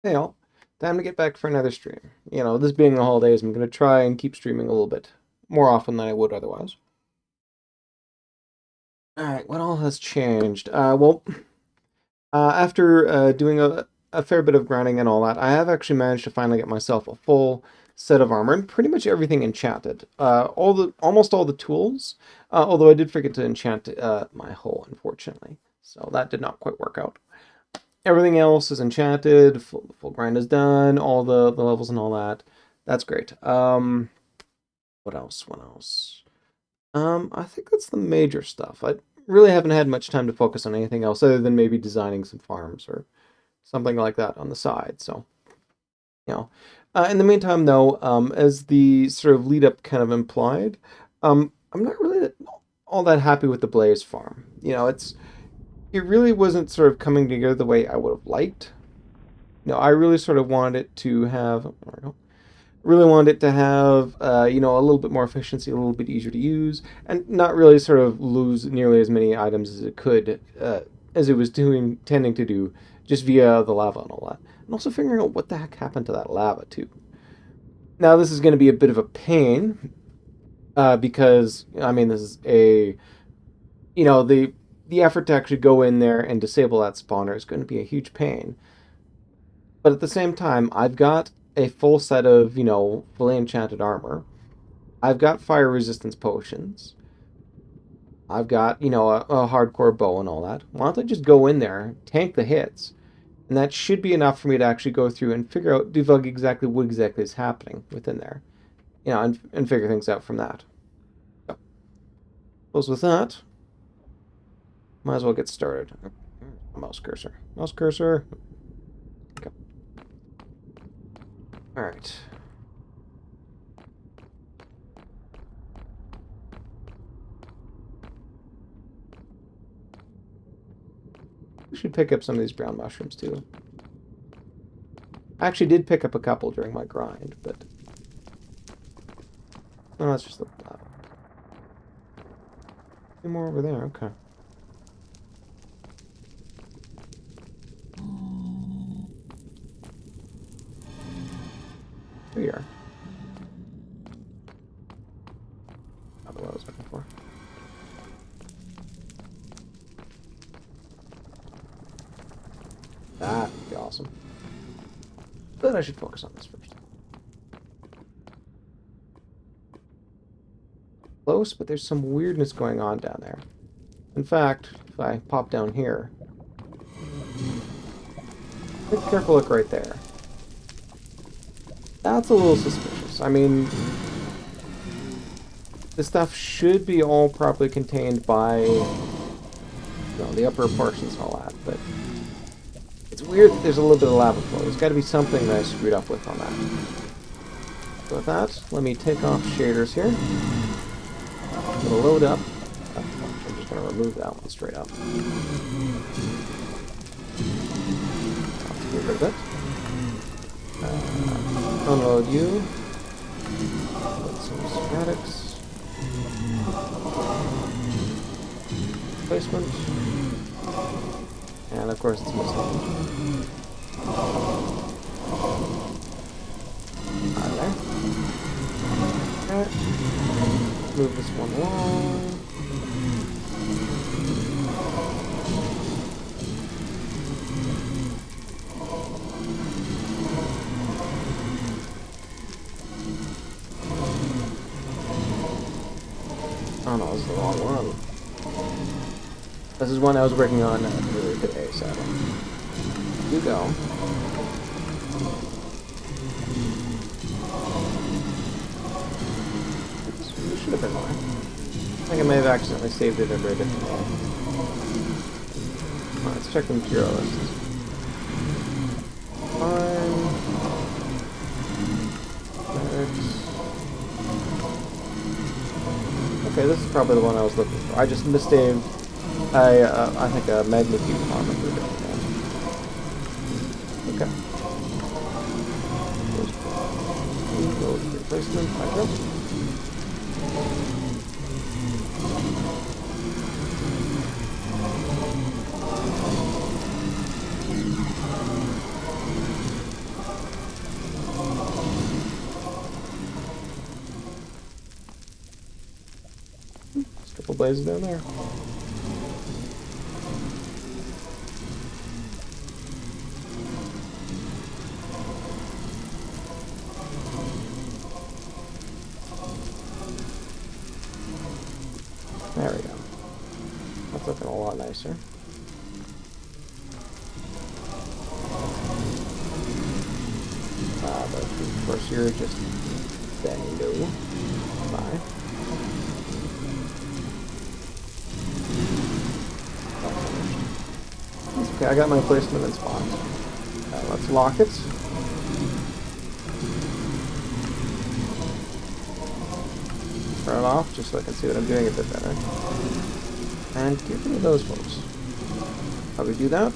Hey all, time to get back for another stream. You know, this being the holidays, I'm gonna try and keep streaming a little bit more often than I would otherwise. Alright, what all has changed? After doing a fair bit of grinding and all that, I have actually managed to finally get myself a full set of armor and pretty much everything enchanted. Almost all the tools, although I did forget to enchant my hoe, unfortunately. So that did not quite work out. Everything else is enchanted, full grind is done, all the levels and all that. That's great. What else? What else? I think that's the major stuff. I really haven't had much time to focus on anything else other than maybe designing some farms or something like that on the side. So, you know. In the meantime, though, as the sort of lead up kind of implied, I'm not really all that happy with the Blaze farm. It really wasn't sort of coming together the way I would have liked. I really sort of wanted it to have, really wanted it to have, a little bit more efficiency, a little bit easier to use, and not really sort of lose nearly as many items as it could, as it was tending to do, just via the lava and all that. And also figuring out what the heck happened to that lava too. Now this is going to be a bit of a pain, because I mean this is the effort to actually go in there and disable that spawner is going to be a huge pain. But at the same time, I've got a full set of, fully enchanted armor. I've got fire resistance potions. I've got, a hardcore bow and all that. Why don't I just go in there, tank the hits, and that should be enough for me to actually go through and debug exactly what exactly is happening within there. And figure things out from that. So, suppose with that, might as well get started. Mouse cursor. Mouse cursor. Okay. Alright. We should pick up some of these brown mushrooms too. I actually did pick up a couple during my grind, but... No, that's just the... Two more over there, okay. Here we are. Not what I was looking for. That would be awesome. But I should focus on this first. Close, but there's some weirdness going on down there. In fact, if I pop down here, take a careful look right there. That's a little suspicious. I mean, this stuff should be all properly contained by, the upper portions and all that, but it's weird that there's a little bit of lava flow. There's got to be something that I screwed up with on that. So with that, let me take off shaders here. I'm going to load up. I'm just going to remove that one straight up. Let's get rid of it. Unload you. Put some schematics. Placement. And of course it's missing. There. Okay. Move this one along. Oh no, this is the wrong one. This is one I was working on earlier today, so you go. This should have been mine. I think I may have accidentally saved it under a different name. Let's check the material list. Fine. Okay, this is probably the one I was looking for. I just missaved. I think a magnitude armor for a different name. Okay. Go replacement. I go. blazes down there. There we go. That's looking a lot nicer. But of course you're just saying no. Bye. Okay, I got my placement in spot. Let's lock it. Turn it off just so I can see what I'm doing a bit better. And get rid of those folks. How do we do that?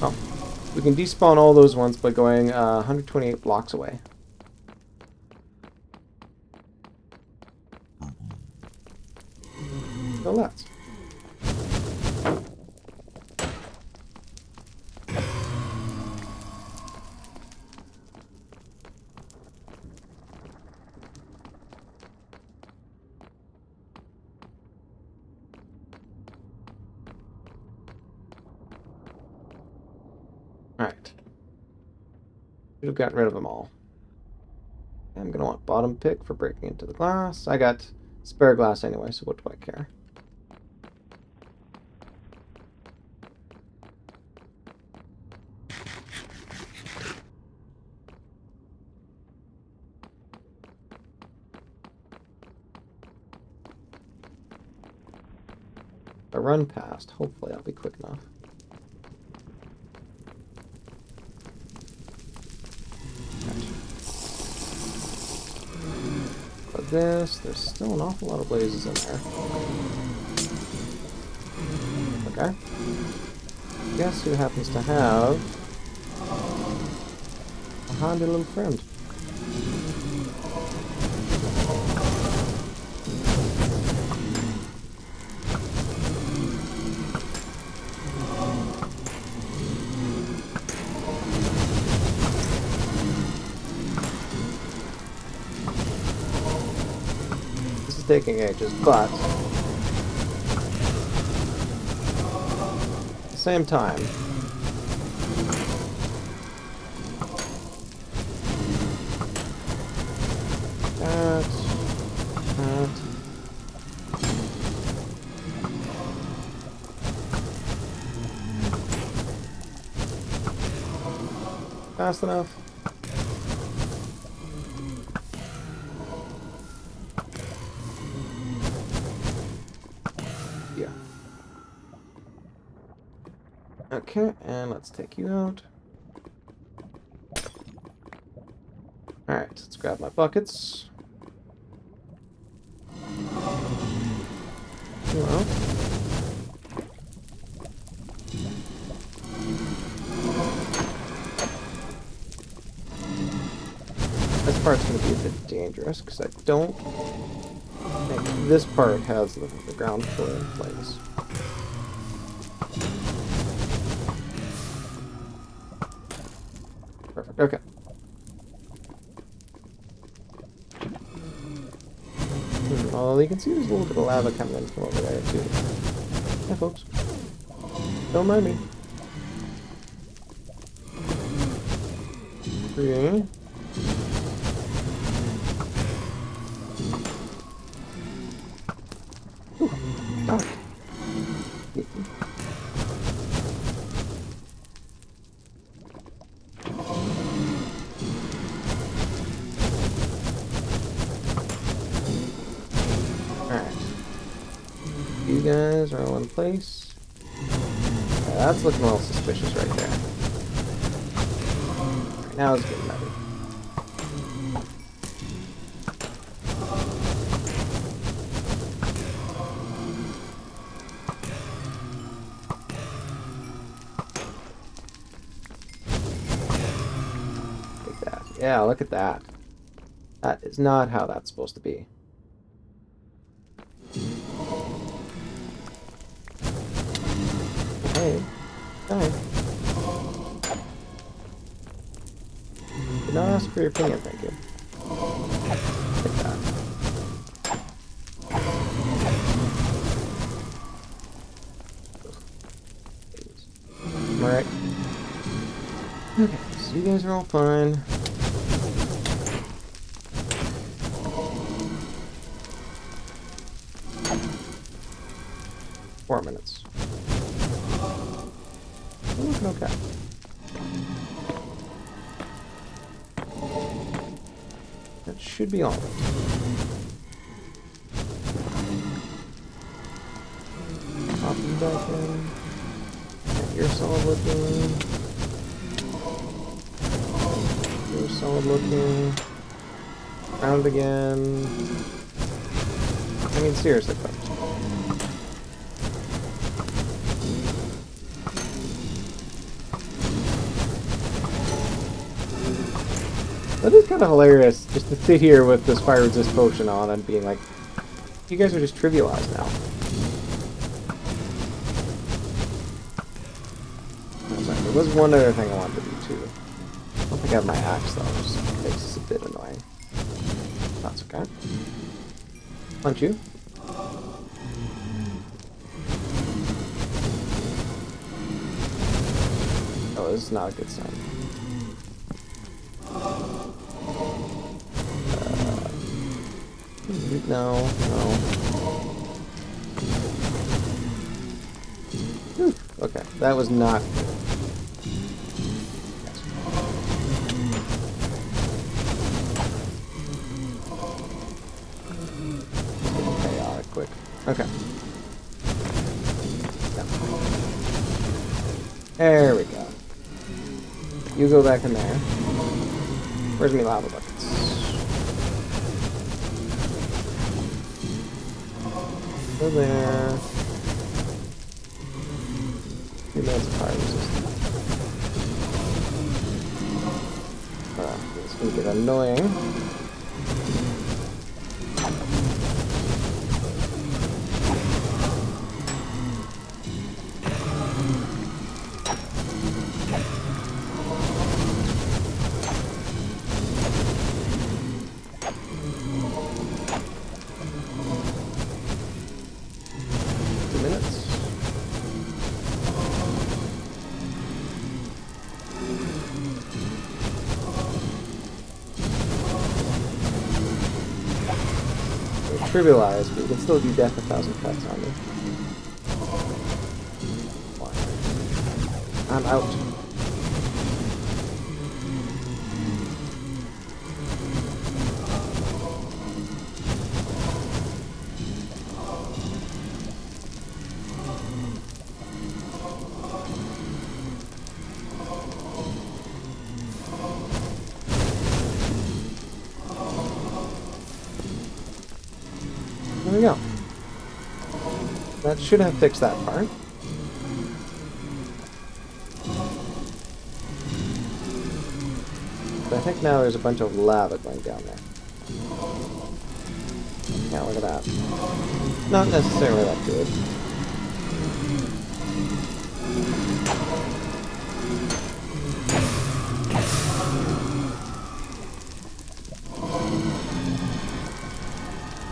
Oh. We can despawn all those ones by going 128 blocks away. So let's. Alright. Should have gotten rid of them all. I'm going to want bottom pick for breaking into the glass. I got spare glass anyway, so what do I care? If I run past, hopefully I'll be quick enough. But there's still an awful lot of blazes in there. Okay. Guess who happens to have a handy little friend? Taking ages, but at the same time, that. Fast enough. Okay, and let's take you out. Alright, let's grab my buckets. Well. This part's going to be a bit dangerous, because I don't think this part has the ground floor in place. Perfect, okay. Well, you can see there's a little bit of lava coming in from over there, too. Hi, folks. Don't mind me. Three. Ooh, dark. You guys are all in place. Yeah, that's looking a little suspicious right there. Right, now it's getting ready. Like that. Yeah, look at that. That is not how that's supposed to be. Hey. Hi. Did not ask for your opinion, thank you. Like that. Alright. Okay, so you guys are all fine. Four minutes. We're looking okay. That should be all of it. Pop you back in. You're solid looking. You're solid looking. Round again. I mean, seriously, folks. That is kind of hilarious, just to sit here with this fire resist potion on and being like, you guys are just trivialized now. There was one other thing I wanted to do too. I don't think I have my axe though, which makes this a bit annoying. That's okay. Punch you. Oh, this is not a good sign. No, no. Whew. Okay, that was not good. Chaotic quick. Okay. Yeah. There we go. You go back in there. Where's me lava buckets? Go there. 3 minutes of fire resistance. It's gonna get annoying. Trivialized, but you can still do death 1,000 cuts on me. I'm out. There we go. That should have fixed that part. But I think now there's a bunch of lava going down there. Yeah, look at that. Not necessarily that good.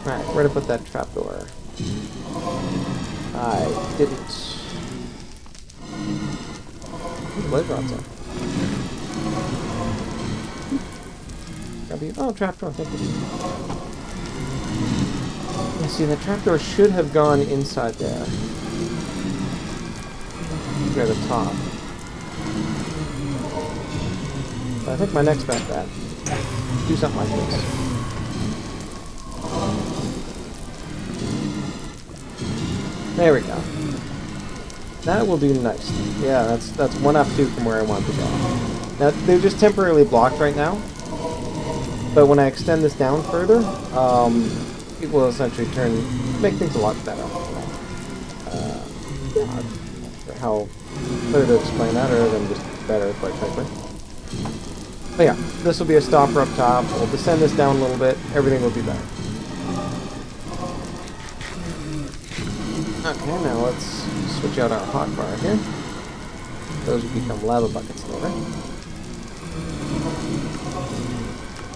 Alright, where to put that trapdoor? I didn't. Blaze rods there. Oh, trapdoor, thank you. Let's see, the trapdoor should have gone inside there. Near the top. But I think my next best bet, do something like this. There we go. That will do nice. Yeah, that's 1 up 2 from where I want to go. Now, they're just temporarily blocked right now. But when I extend this down further, it will essentially make things a lot better. Yeah, I'm not sure how better to explain that other than just better, quite frankly. But yeah, this will be a stopper up top. We'll descend this down a little bit. Everything will be better. Okay, now let's switch out our hotbar here. Those will become lava buckets later.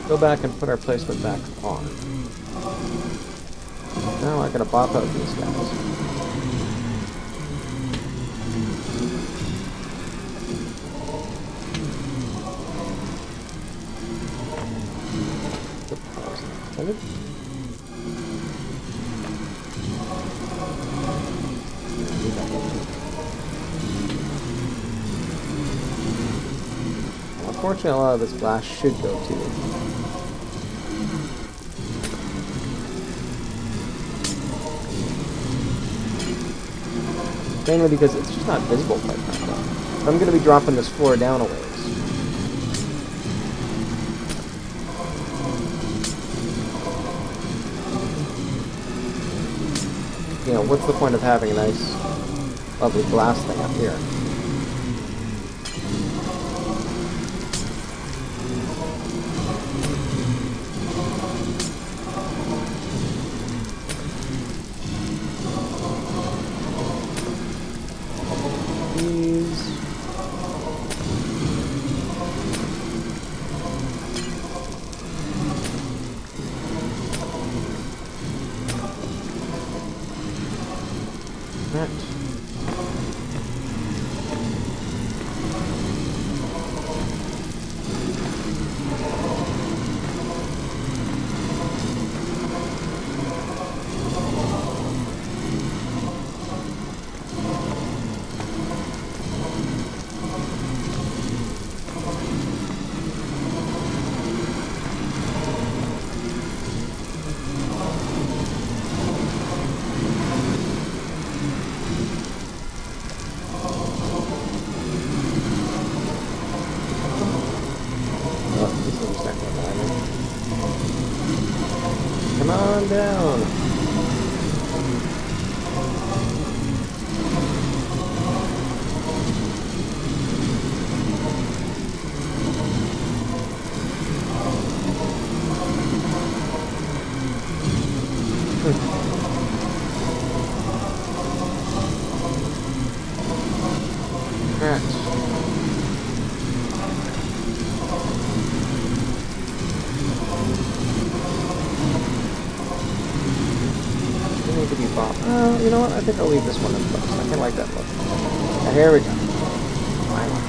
Go back and put our placement back on. Now I gotta bop out these guys. disappointed. Unfortunately, a lot of this glass should go to. Mainly because it's just not visible quite frankly. I'm going to be dropping this floor down a ways. You know, what's the point of having a nice, lovely glass thing up here? Come on down. You know what? I think I'll leave this one in place. I kind of like that look. Now, here we go. Finally.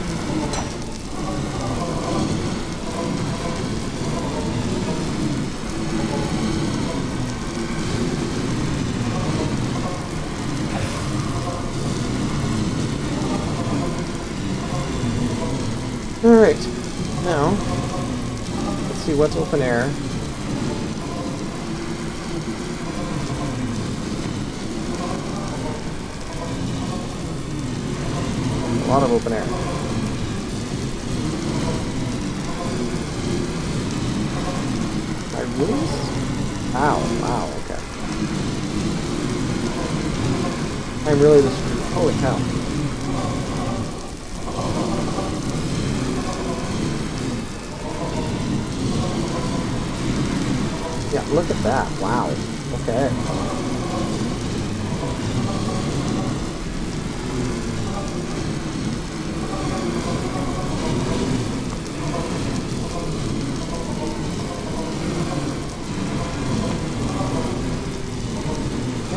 Alright. Now, let's see what's open air. A lot of open air. I really? Wow, wow, okay. I'm really just... Holy cow. Yeah, look at that. Wow. Okay.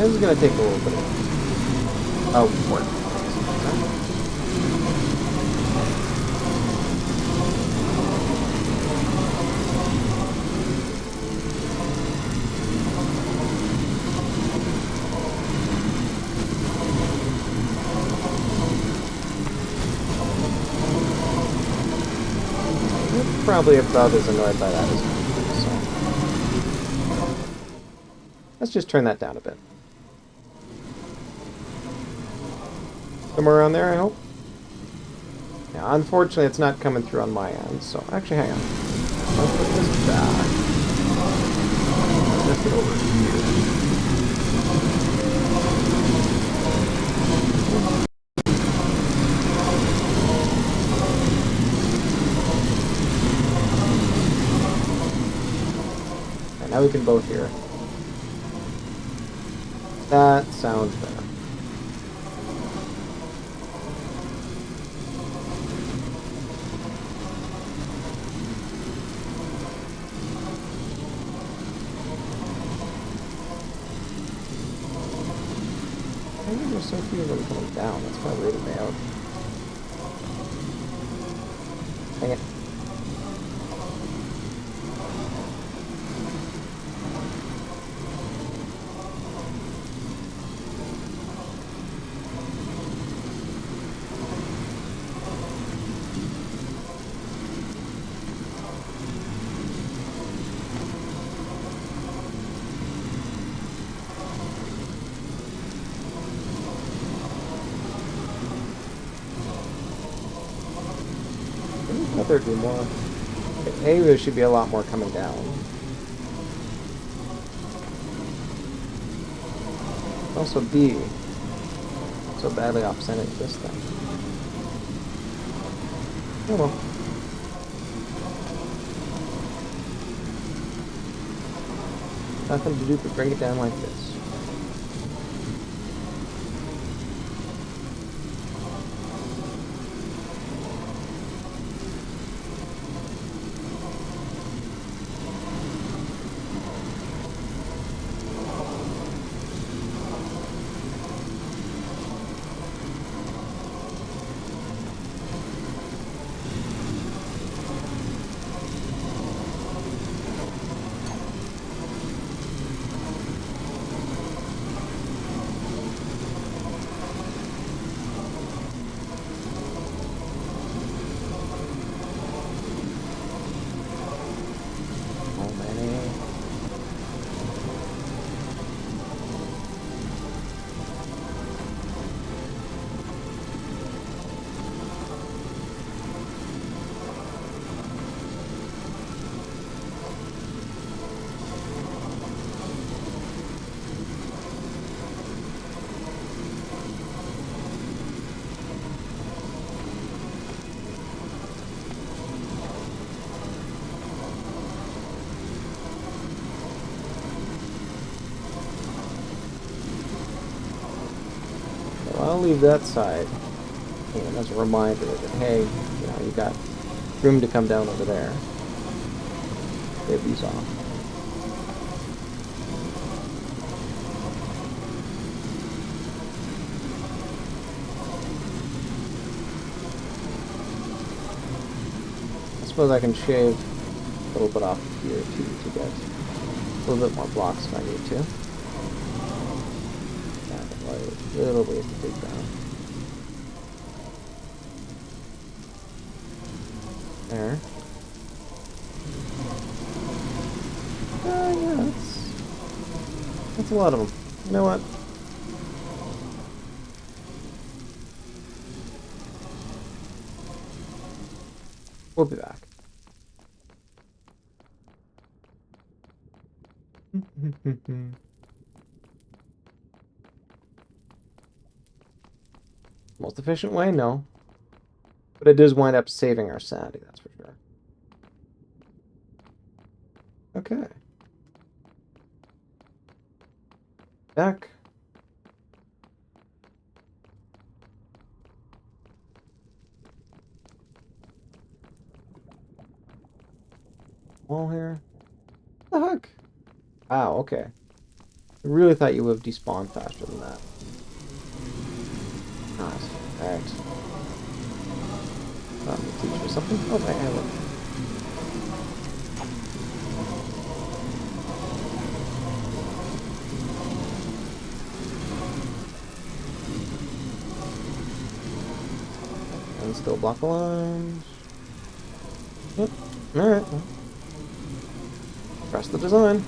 This is going to take a little bit of work. You're probably about as annoyed by that as me. So. Let's just turn that down a bit. Somewhere around there, I hope. Yeah, unfortunately, it's not coming through on my end, so actually, hang on. Let's put this back. Let's get over here. And now we can both hear. That sounds better. There's so few of them coming down. That's kind of weirded me out. Dang it. I thought there'd be more. Okay, A, there should be a lot more coming down. Also B, so badly off center this thing. Oh well. Nothing to do but bring it down like this. I'll leave that side, as a reminder that, hey, you got room to come down over there. Save these off. I suppose I can shave a little bit off here too to get a little bit more blocks if I need to. A little ways to dig down. There. Yeah, that's a lot of them. You know what? We'll be back. Most efficient way? No. But it does wind up saving our sanity, that's for sure. Okay. Back. Wall here. What the heck? Wow, okay. I really thought you would have despawned faster than that. Nice. Alright. Teach me something? Oh, my ammo. And still block the lines. Yep. Alright. Trust the design.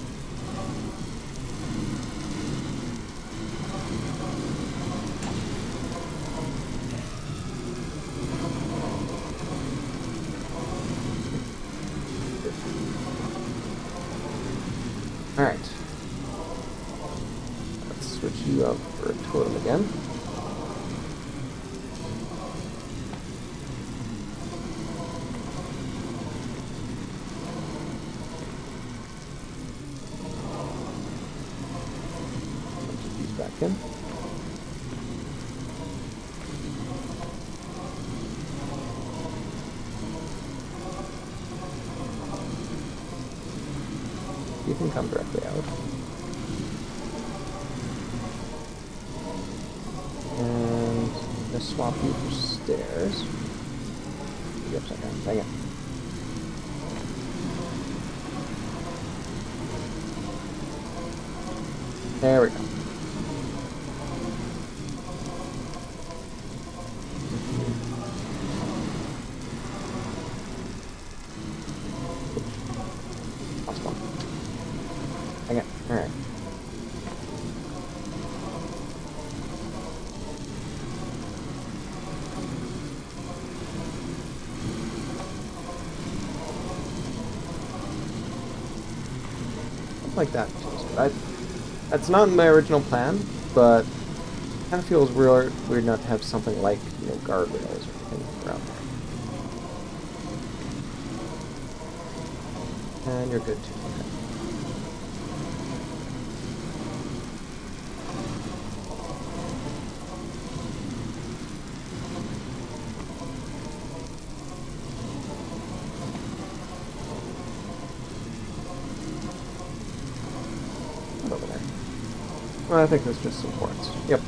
Alright. Let's switch you up for a totem again. Put these back in. You can come directly out. And I'm gonna swap you for stairs. You upside down. Dang it. There we go. Awesome. Dang it. Alright. something like that feels good. That's not in my original plan, but it kind of feels weird not to have something like, guardrails or anything around there. And you're good too. Okay. Over there. Well, I think that's just some quartz. Yep.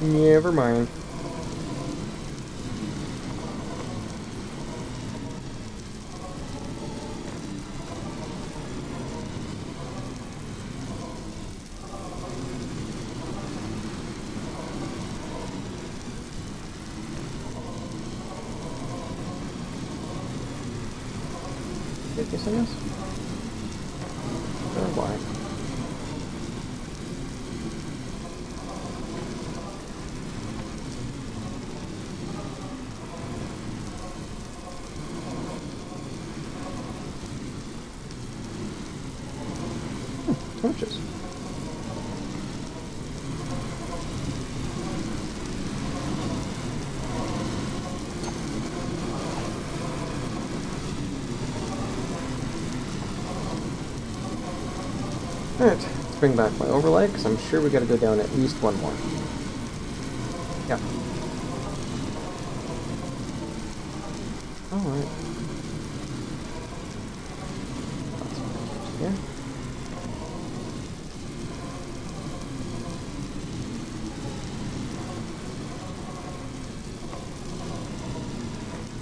Never mind. Did you see this? Or why? Torches. Alright, let's bring back my overlay, because I'm sure we gotta go down at least one more. Yeah. Alright. Yeah.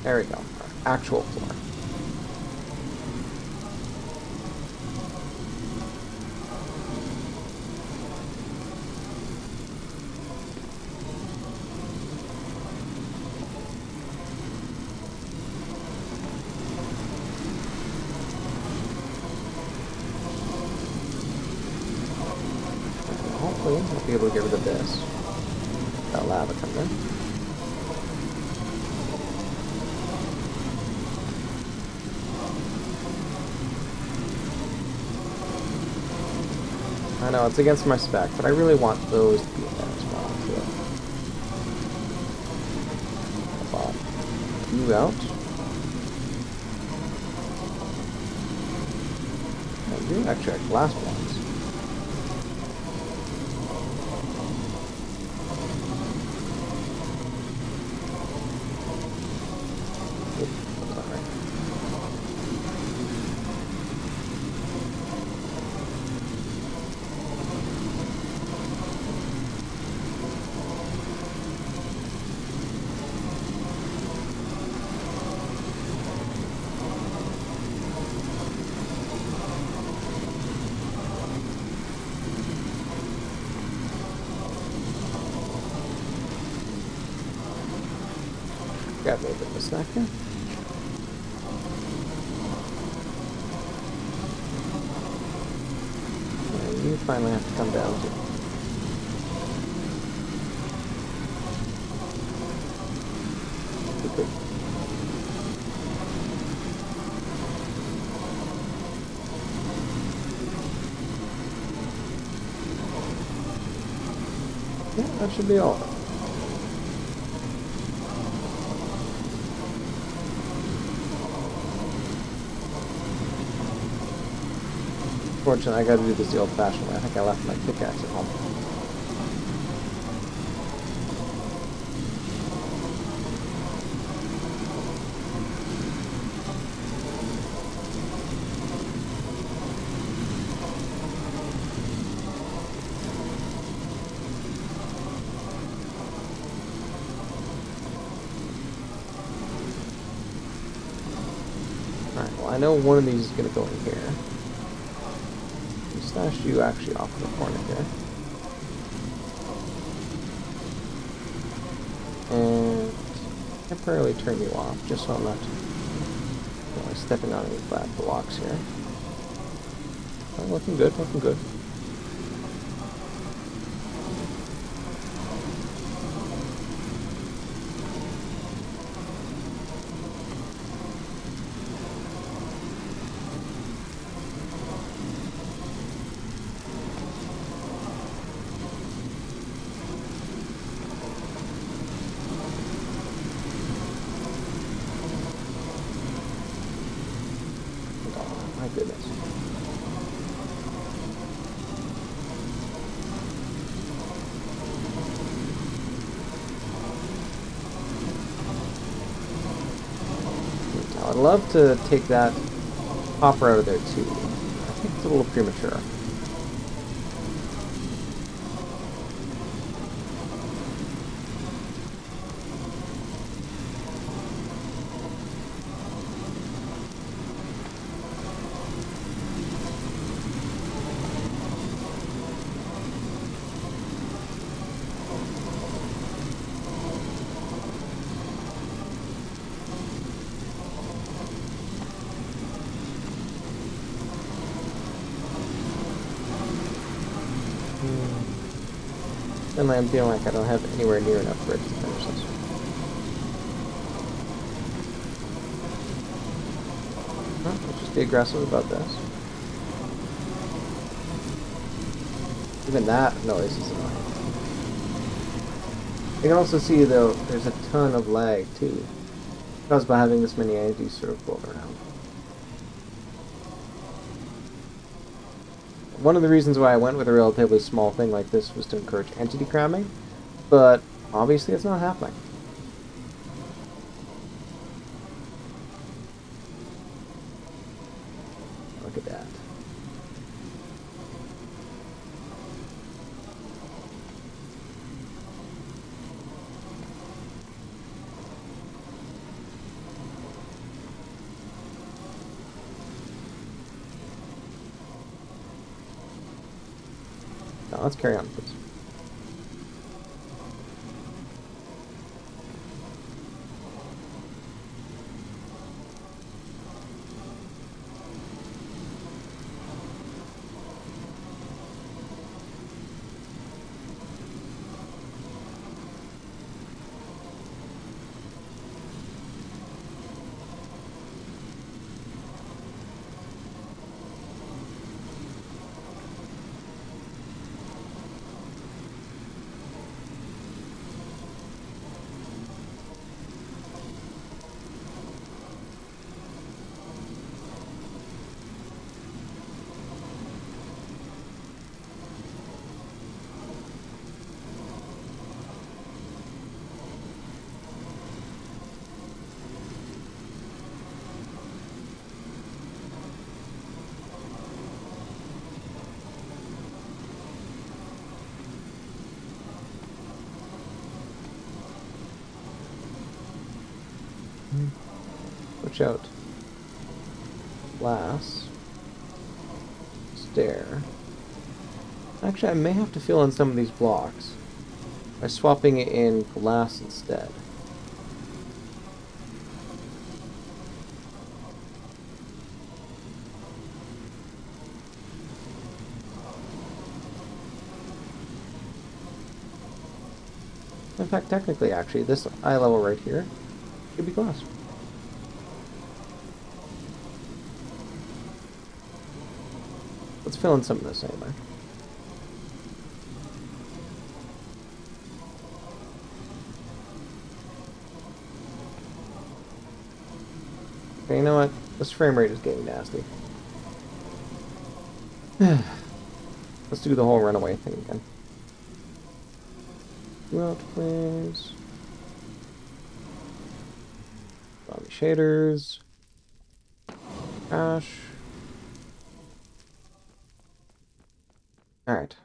There we go. Our actual floor. Hopefully, I'll be able to get rid of this. That lava coming in. I know, it's against my spec, but I really want those to be in there as well, too. Pop you out. I do actually have glass blocks. Got a little bit of a snack here. And you finally have to come down to. Good. Yeah, that should be all. Unfortunately, I gotta do this the old-fashioned way. I think I left my pickaxe at home. Alright, well I know one of these is gonna go in here. Stash you actually off in the corner here. And temporarily turn you off, just so I'm not stepping on any flat blocks here. Oh, looking good, looking good. goodness. I'd love to take that hopper out of there too. I think it's a little premature. Suddenly I'm feeling like I don't have anywhere near enough bricks to finish this. Let's just be aggressive about this. Even that noise is annoying. You can also see, though, there's a ton of lag, too, caused by having this many entities sort of floating around. One of the reasons why I went with a relatively small thing like this was to encourage entity cramming, but obviously it's not happening. Look at that. Now let's carry on with this. Watch out. Glass. Stair. Actually, I may have to fill in some of these blocks by swapping it in glass instead. In fact, technically, actually, this eye level right here should be glass. Let's fill in some of this anyway. Okay, you know what? This frame rate is getting nasty. Let's do the whole runaway thing again. Go out, please. Zombie shaders. Crash. Alright.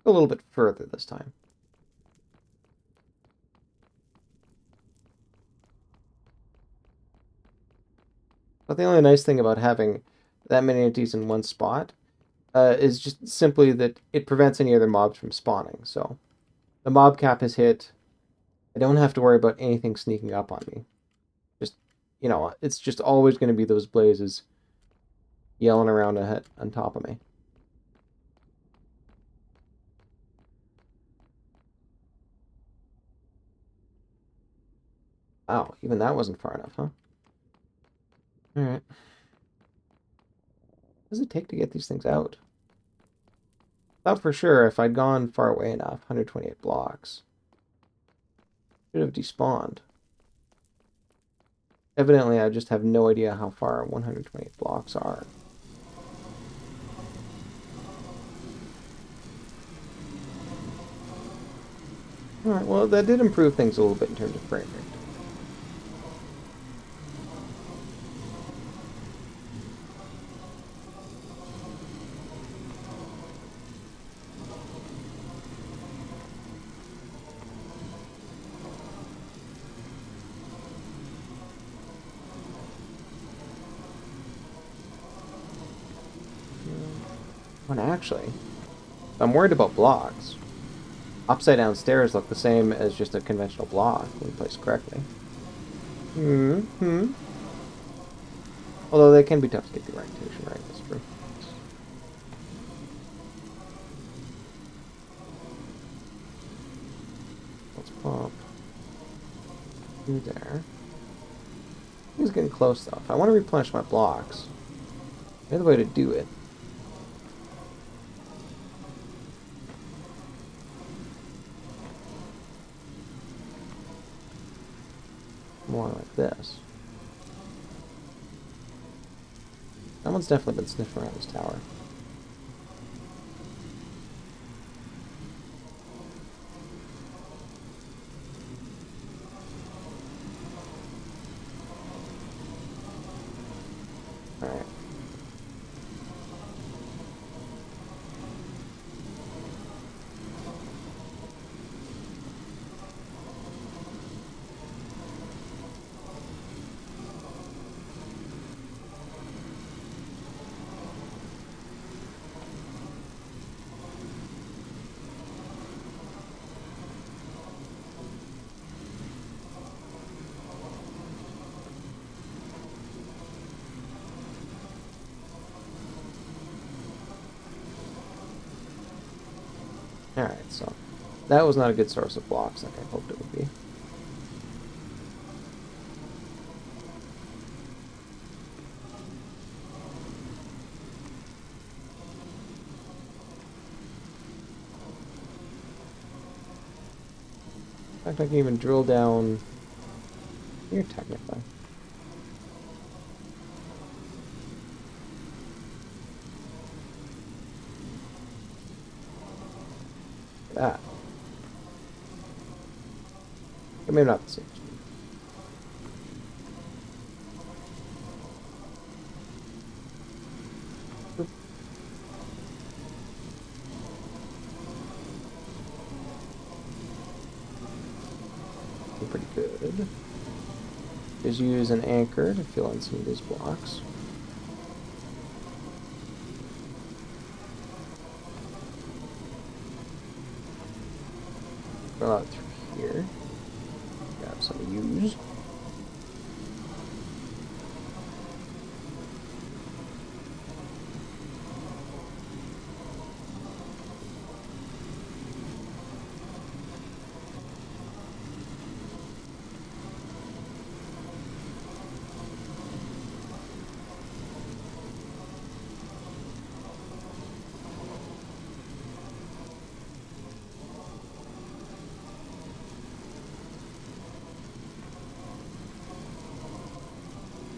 A little bit further this time. But the only nice thing about having that many entities in one spot is just simply that it prevents any other mobs from spawning. So the mob cap is hit. I don't have to worry about anything sneaking up on me. Just, you know, it's just always going to be those blazes yelling around on top of me. Wow, even that wasn't far enough, huh? Alright. What does it take to get these things out? Thought for sure if I'd gone far away enough, 128 blocks, should have despawned. Evidently, I just have no idea how far 128 blocks are. Alright, well, that did improve things a little bit in terms of frame rate. When actually, I'm worried about blocks. Upside down stairs look the same as just a conventional block when placed correctly. Hmm. Although they can be tough to get the orientation right, that's true. Let's pop through there. He's getting close though. If I want to replenish my blocks, the other way to do it more like this. Someone's definitely been sniffing around this tower. Alright. Alright, so that was not a good source of blocks like I hoped it would be. In fact, I can even drill down here technically. That. Or maybe not the same speed. Pretty good. Is use an anchor to fill in some of these blocks. Roll out through here. Grab some use.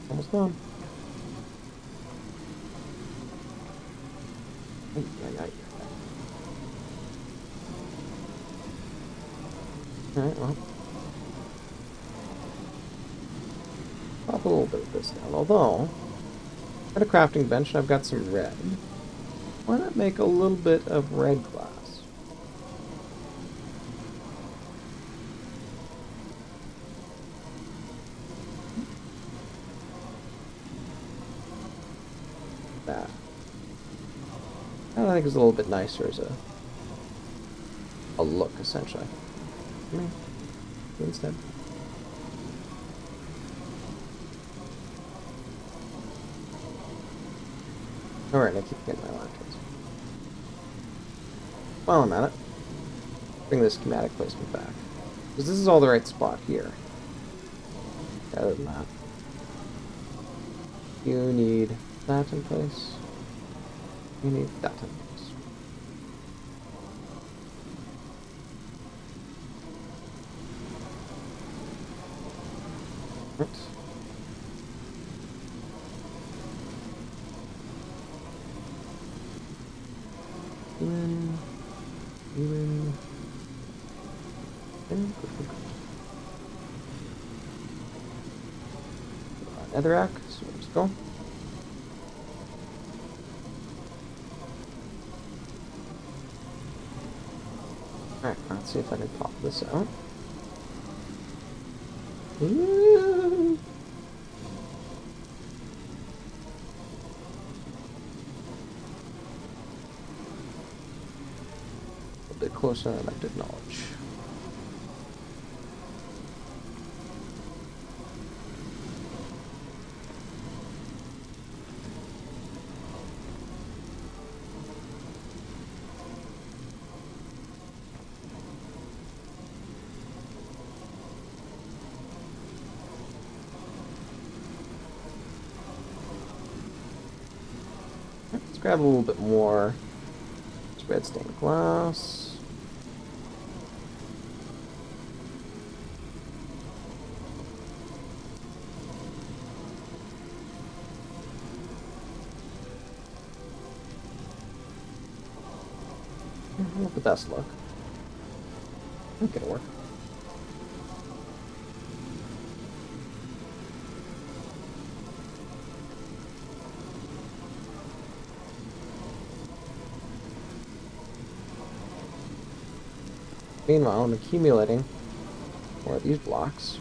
Almost done. Alright, well. Pop a little bit of this down. Although, I've got a crafting bench and I've got some red. Why not make a little bit of red glass? That. I think it's a little bit nicer as a look, essentially. Instead. Alright, I keep getting my lanterns. While I'm at it, bring this schematic placement back. Because this is all the right spot here. Other than that, you need that in place. You need that in place. Right. You in. You in. And good for good. Netherrack, so let's go. Alright, let's see if I can pop this out. Ooh. A bit closer than I'd like to acknowledge. Let's grab a little bit more. It's red stained glass. Not the best luck. I think it'll work. Meanwhile, I'm accumulating more of these blocks.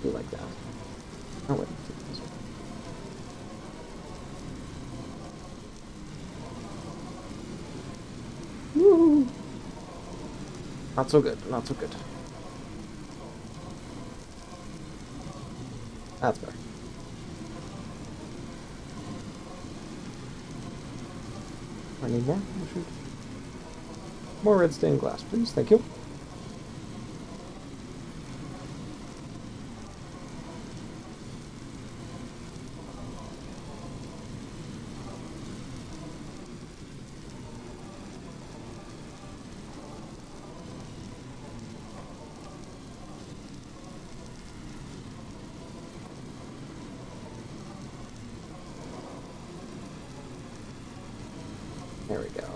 Do like that. Oh wait. Woo! Not so good. Not so good. That's better. I need more. Oh, shoot. More red stained glass, please. Thank you. There we go.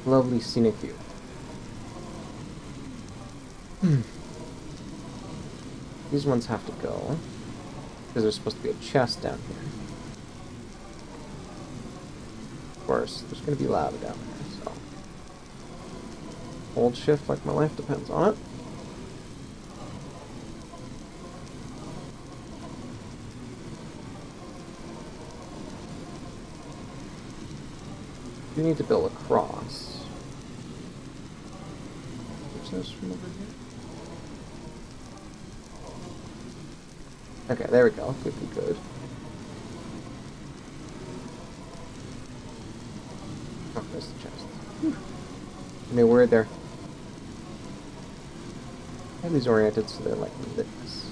Lovely scenic view. These ones have to go, because there's supposed to be a chest down here. Of course, there's going to be lava down there, so... Hold shift like my life depends on it. You need to build a cross. What's this from over here? Okay, there we go. Good, good, good. Oh, there's the chest. Whew. Give me a word there. I have these oriented so they're like this.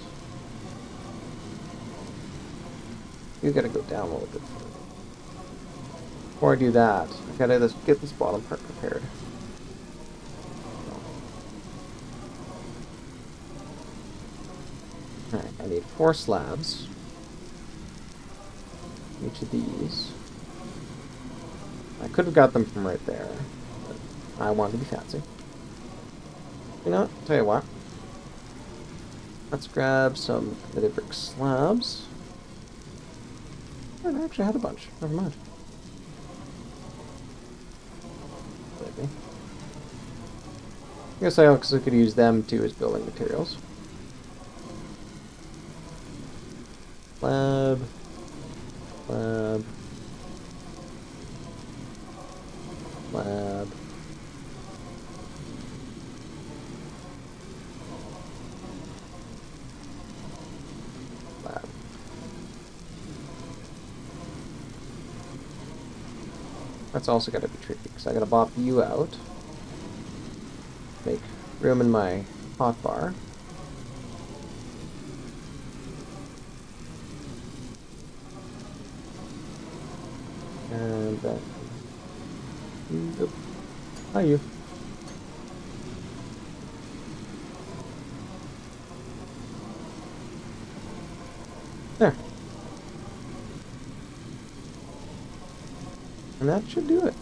You gotta go down a little bit further. Before I do that, I gotta just get this bottom part prepared. Alright, I need 4 slabs. Each of these. I could have got them from right there, but I wanted to be fancy. You know what? Tell you what. Let's grab some nether brick slabs. Oh, I actually had a bunch. Never mind. Maybe. I guess I also could use them too as building materials. Slab. Slab. Slab. Slab. That's also got to be tricky, because I got to bop you out. Make room in my hotbar. And then... Yep. Hi, you. There. that should do it.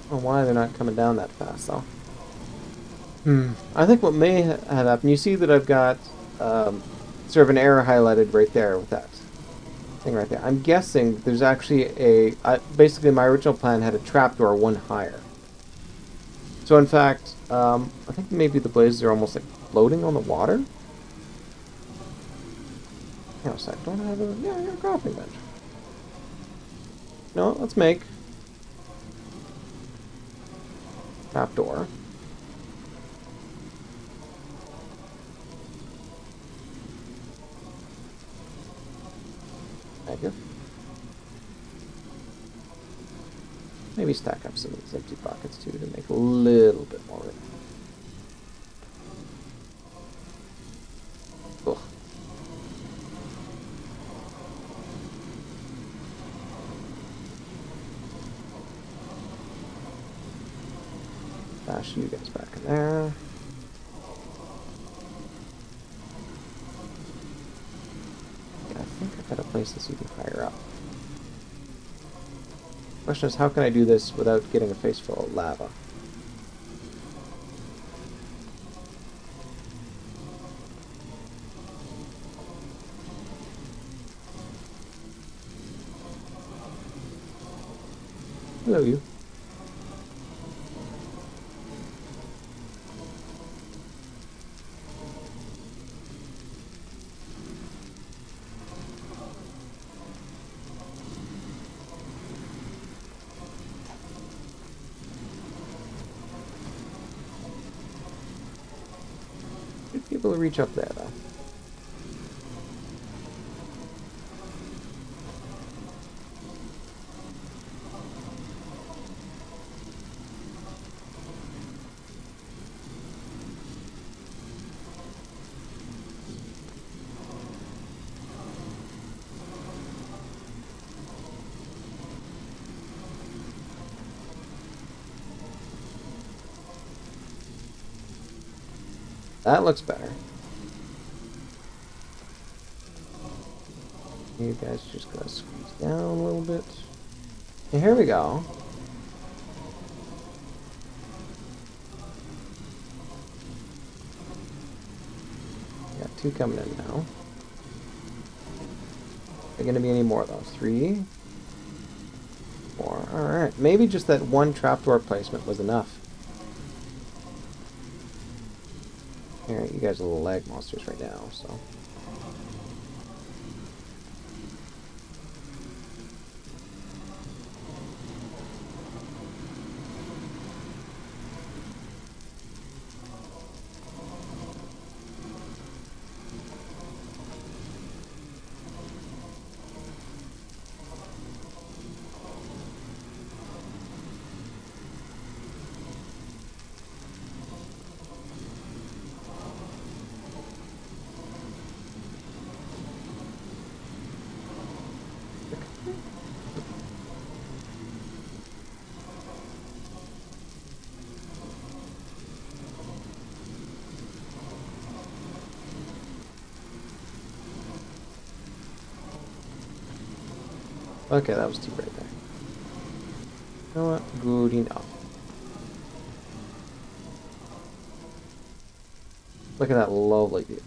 I don't know why they're not coming down that fast, though. I think what may have happened, you see that I've got sort of an error highlighted right there with that thing right there. I'm guessing there's actually basically my original plan had a trapdoor one higher. So in fact, I think maybe the blazes are almost like floating on the water. Hang on a sec, don't I have a... Yeah, I got a crafting bench. No, let's make trapdoor. Thank you. Maybe stack up some of these empty buckets too to make a little bit more room. Ugh. Dash you guys back in there. Yeah, I think I've got to place this even higher up. Question is, how can I do this without getting a face full of lava? Hello, you. Should be able to reach up there, though. That looks better. You guys just gotta squeeze down a little bit. And here we go. Got two coming in now. Are there gonna be any more though? 3, 4. Alright. Maybe just that one trapdoor placement was enough. Alright, you guys are little lag monsters right now, so. Okay, that was 2 right there. You know what? Good enough. Look at that lovely view.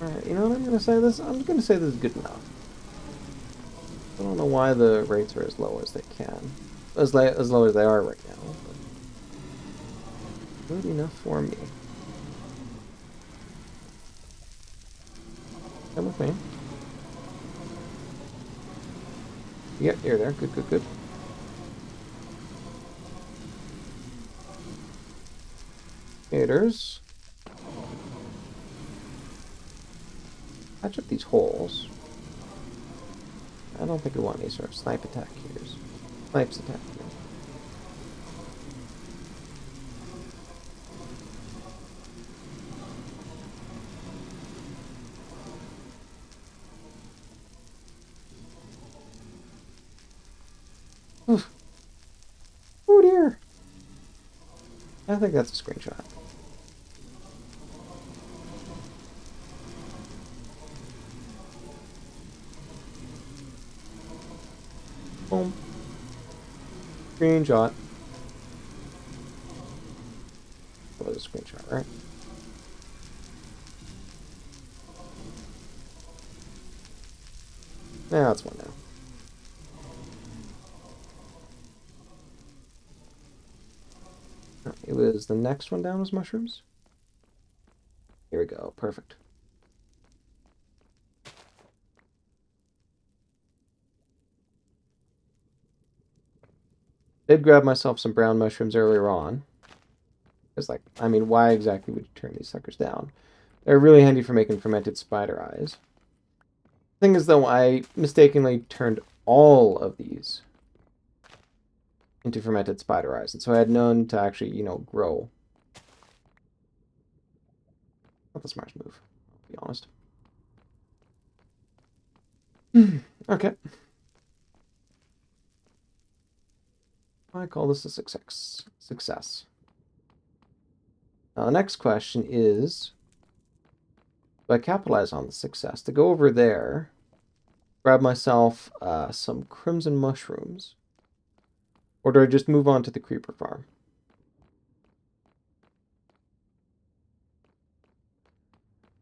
Alright, you know what I'm gonna say this? I'm gonna say this is good enough. I don't know why the rates are as low as they can. As low as they are right now. But good enough for me. Come with me. Yep, you're there. Good, good, good. Haters. Patch up these holes. I don't think we want any sort of snipe attack here. Snipes attack here. Good I think that's a screenshot. Boom. Screenshot. That was a screenshot, right? Yeah, that's one now. It was the next one down was mushrooms. Here we go. Perfect. Did grab myself some brown mushrooms earlier on. It's like, I mean, why exactly would you turn these suckers down? They're really handy for making fermented spider eyes. Thing is, though, I mistakenly turned all of these into fermented spider eyes, and so I had none to actually, grow. Not the smartest move, to be honest. Okay. I call this a success. Now, the next question is, do I capitalize on the success to go over there, grab myself some crimson mushrooms, or do I just move on to the creeper farm?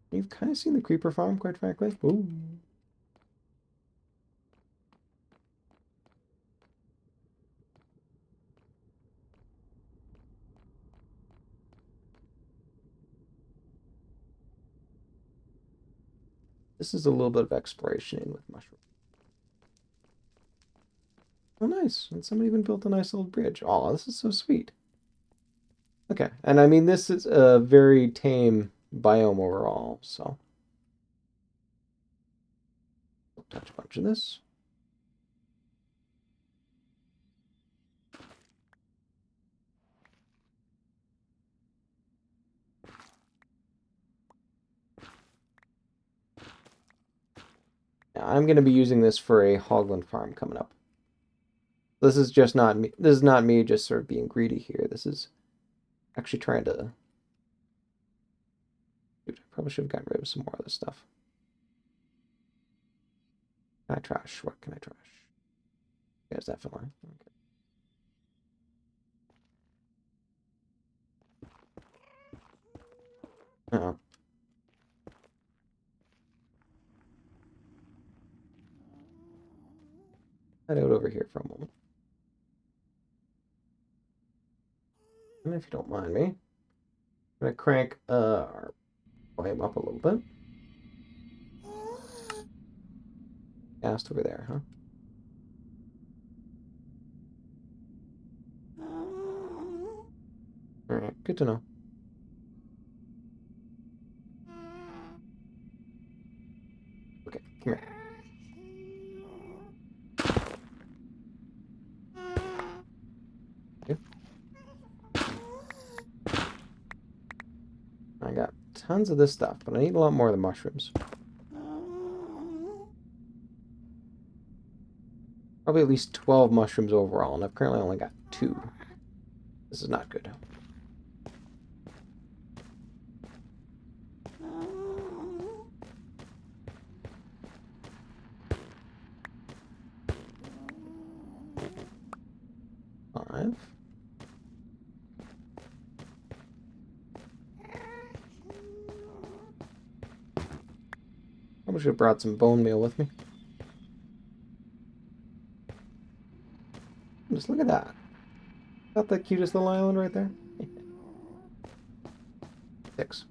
You've kind of seen the creeper farm, quite frankly. Ooh. This is a little bit of exploration in with mushrooms. Oh, nice. And somebody even built a nice little bridge. Oh, this is so sweet. Okay. And I mean, this is a very tame biome overall, so. I'll touch a bunch of this. Now, I'm going to be using this for a hogland farm coming up. This is just not me. This is not me just sort of being greedy here. This is actually trying to. Dude, I probably should have gotten rid of some more of this stuff. Can I trash? What can I trash? Yes, definitely. Okay. Oh. Head out over here for a moment. And if you don't mind me, I'm gonna crank our volume up a little bit. Cast over there, huh? Alright, good to know. Okay, come here. Okay. I got tons of this stuff, but I need a lot more of the mushrooms. Probably at least 12 mushrooms overall, and I've currently only got 2. This is not good. Five. Probably should have brought some bone meal with me. Just look at that. Got the cutest little island right there. 6.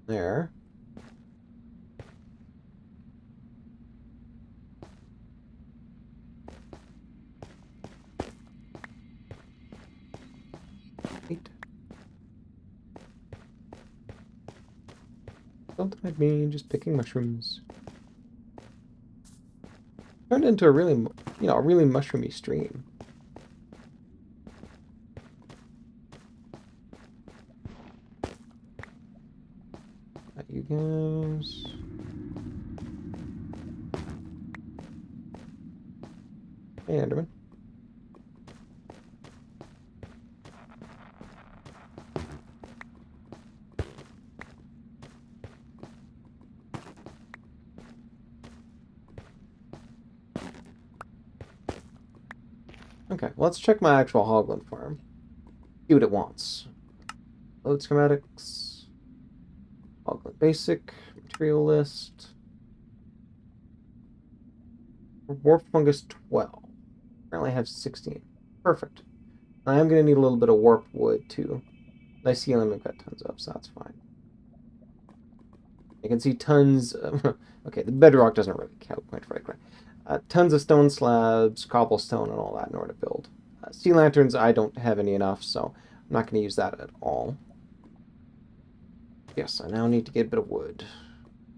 There. Eight. Don't mind me, just picking mushrooms. Turned into a really, a really mushroomy stream. Got you guys. Hey, Enderman. Okay, let's check my actual Hoglin farm. See what it wants. Load schematics. Hoglin basic. Material list. Warp fungus 12. Apparently I have 16. Perfect. I am going to need a little bit of warp wood too. Mycelium I've got tons of, so that's fine. You can see tons of... okay, the bedrock doesn't really count, quite frankly. Tons of stone slabs, cobblestone, and all that in order to build. Sea lanterns, I don't have any enough, so I'm not going to use that at all. Yes, I now need to get a bit of wood.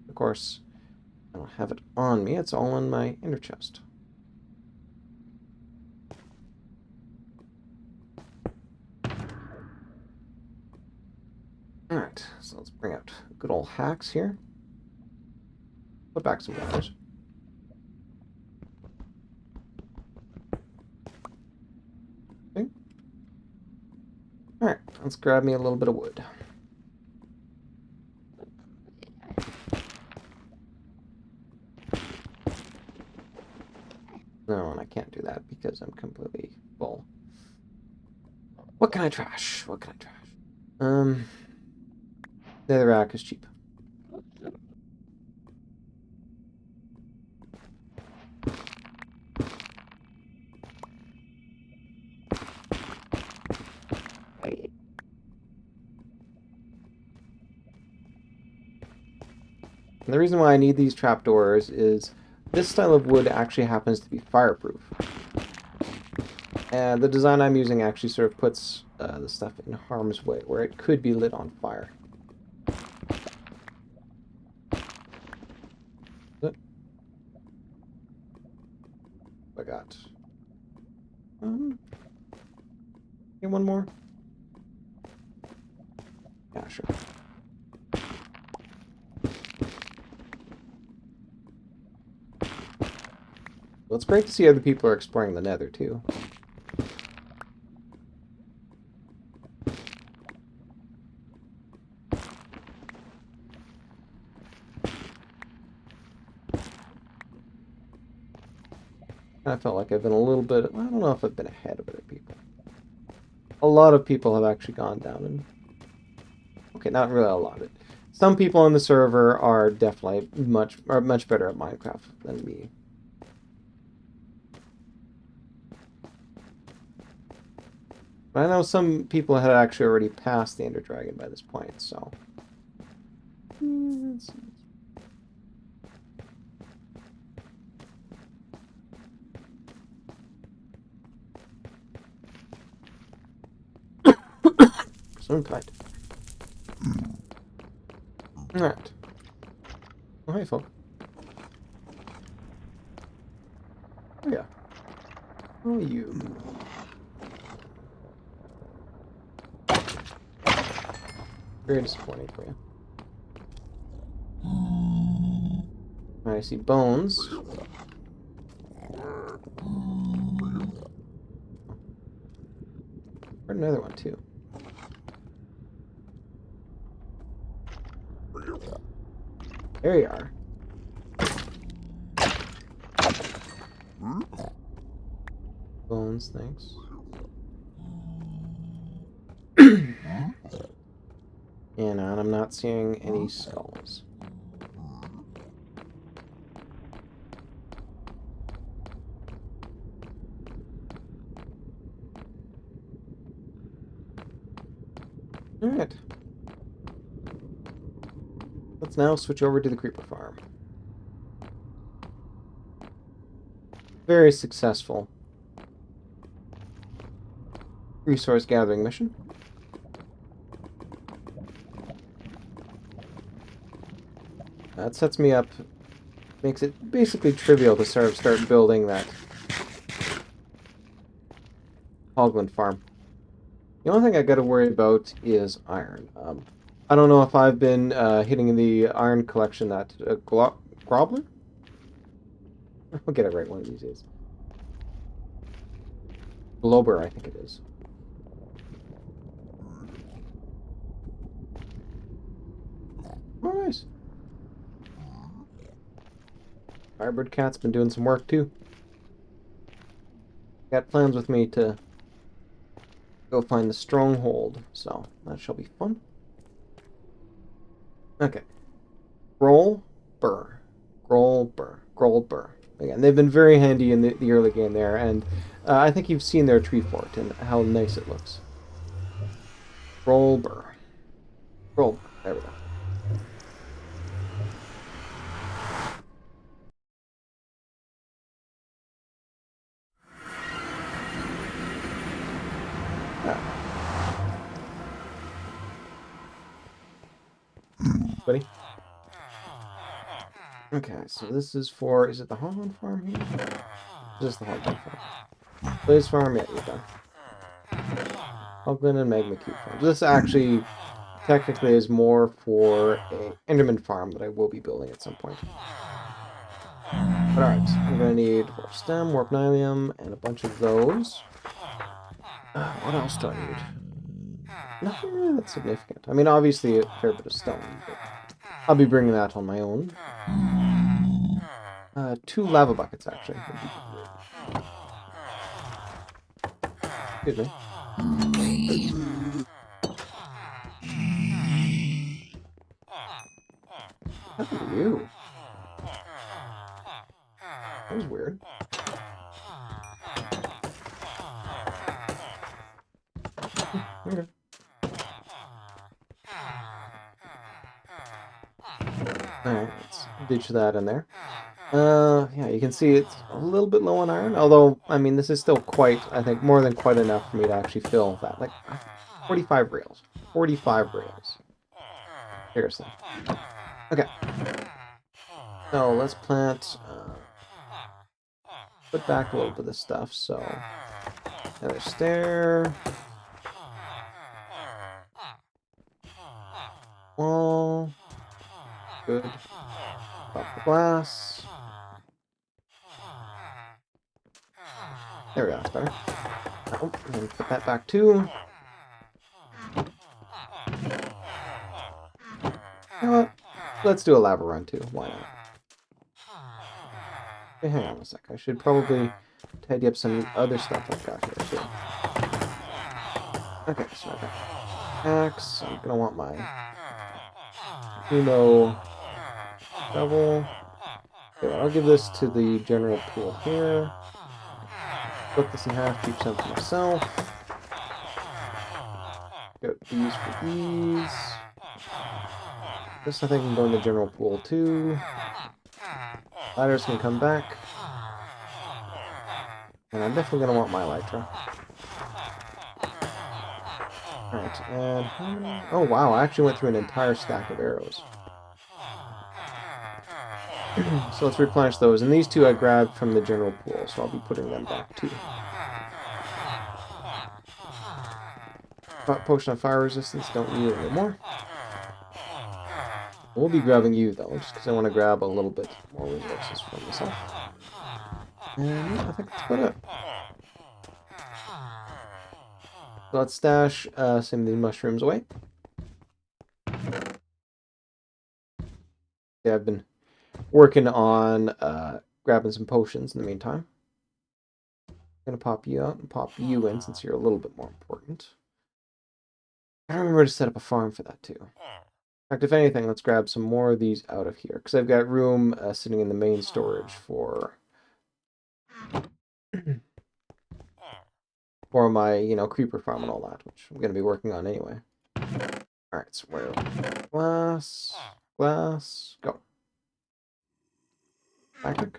Of course, I don't have it on me. It's all in my ender chest. Alright, so let's bring out good old hacks here. Put back some ladders. Okay. Alright, let's grab me a little bit of wood. No, and I can't do that because I'm completely full. What can I trash? What can I trash? Netherrack is cheap. And the reason why I need these trapdoors is this style of wood actually happens to be fireproof. And the design I'm using actually sort of puts the stuff in harm's way, where it could be lit on fire. I got okay, one more. Yeah, sure. Well, it's great to see other people are exploring the Nether too. I felt like I've been a little bit... I don't know if I've been ahead of other people. A lot of people have actually gone down and... Okay, not really a lot. Some people on the server are definitely much better at Minecraft than me. But I know some people had actually already passed the Ender Dragon by this point, so... Some kind. Alright. Oh, hey, folk. Oh, yeah. Oh, you. Very disappointing for you. I see bones. Heard another one, too. There you are. Bones, thanks. And I'm not seeing any skulls. Alright. Let's now switch over to the creeper farm. Very successful resource gathering mission. That sets me up, makes it basically trivial to sort of start building that Hoglin farm. The only thing I got to worry about is iron. I don't know if I've been hitting the iron collection that Grobler? I'll get it right one of these days. Glober, I think it is. Oh, nice. Firebird Cat's been doing some work too. Got plans with me to go find the stronghold, so that shall be fun. Okay. Groll, Burr. Groll, Burr. Groll, Burr. Again, they've been very handy in the early game there, and I think you've seen their tree fort and how nice it looks. Groll, Burr. Groll, Burr. There we go. Buddy. Okay, so this is for, is it the Hogland Farm here? This is the Hogland Farm. Blaze Farm, yeah, you're done. Hogland and Magma Cube Farm. This actually technically is more for a Enderman farm that I will be building at some point. But alright, I'm gonna need Warp Stem, Warp Nylium, and a bunch of those. What else do I need? Nothing really that significant. I mean, obviously a fair bit of stone, but I'll be bringing that on my own. 2 lava buckets, actually. Excuse me. What happened to you? That was weird. Okay. Alright, let's ditch that in there. Yeah, you can see it's a little bit low on iron, although, I mean, this is still quite, I think, more than quite enough for me to actually fill that. Like, 45 rails. 45 rails. Seriously. Okay. So, let's plant, put back a little bit of this stuff, so, another stair. Wall. Good. Pop the glass. There we go, that's better. Oh, and put that back too. You know what? Let's do a lava run too. Why not? Okay, hang on a sec. I should probably tidy up some other stuff I've got here too. Okay, so I've got axe. I'm gonna want my Uno shovel. Okay, I'll give this to the general pool here. Split this in half, keep some for myself. Got these for these. This I think can go in the general pool too. Ladders can come back. And I'm definitely gonna want my elytra. Alright, and how many? Oh wow, I actually went through an entire stack of arrows. So let's replenish those. And these two I grabbed from the general pool, so I'll be putting them back too. Potion of fire resistance, don't need it anymore. We'll be grabbing you though, just because I want to grab a little bit more resources for myself. And yeah, I think that's about it. So let's stash some of the mushrooms away. Yeah, I've been working on grabbing some potions in the meantime. I'm gonna pop you out and pop you in since you're a little bit more important. I remember to set up a farm for that too. In fact, if anything, let's grab some more of these out of here because I've got room sitting in the main storage for for my, creeper farm and all that, which I'm gonna be working on anyway. All right, so where? Glass, glass, go. Tactic.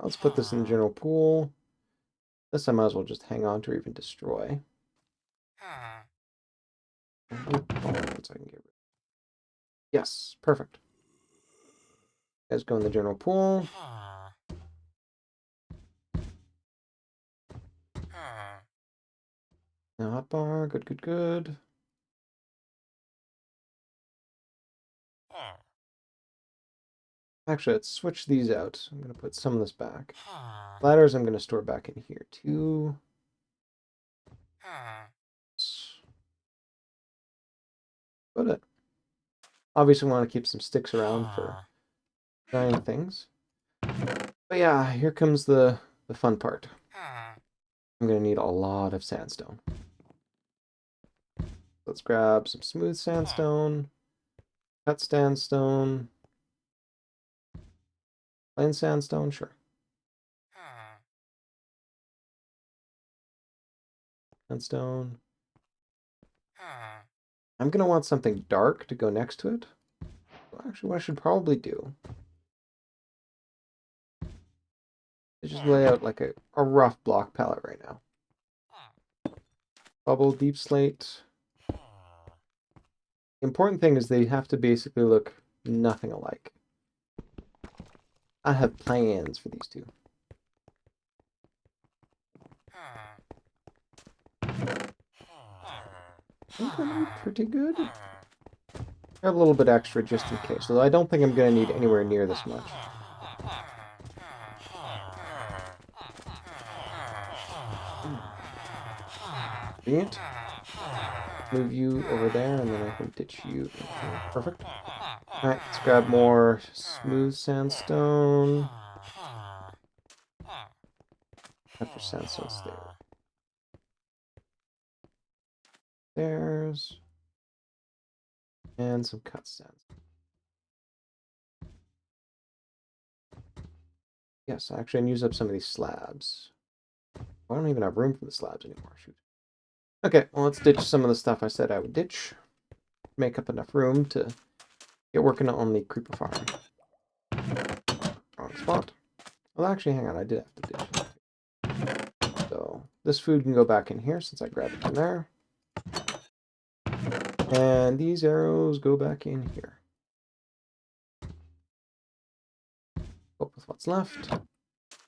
Let's put this in the general pool. This I might as well just hang on to or even destroy. Bones I can get rid of. Yes, perfect. Guys go in the general pool. Now hotbar, good, good, good. Actually, let's switch these out. I'm going to put some of this back. Ladders I'm going to store back in here too. Put it. Obviously, want to keep some sticks around for dying things. But yeah, here comes the fun part. I'm going to need a lot of sandstone. Let's grab some smooth sandstone, cut sandstone, plain sandstone, sure. Sandstone. I'm going to want something dark to go next to it. Actually, what I should probably do is just lay out like a rough block palette right now. Bubble, deep slate. The important thing is they have to basically look nothing alike. I have plans for these two. I think I'm pretty good. I have a little bit extra just in case, although I don't think I'm going to need anywhere near this much. Convenient. Move you over there, and then I can ditch you. Perfect. Alright, let's grab more smooth sandstone. After sandstone stairs. And some cut sandstone. Yes, actually, I can use up some of these slabs. I don't even have room for the slabs anymore. Shoot. Okay, well, let's ditch some of the stuff I said I would ditch. Make up enough room to get working on the creeper farm. Wrong spot. Well, actually, hang on. I did have to ditch it. So, this food can go back in here since I grabbed it from there. And these arrows go back in here. Cope with what's left.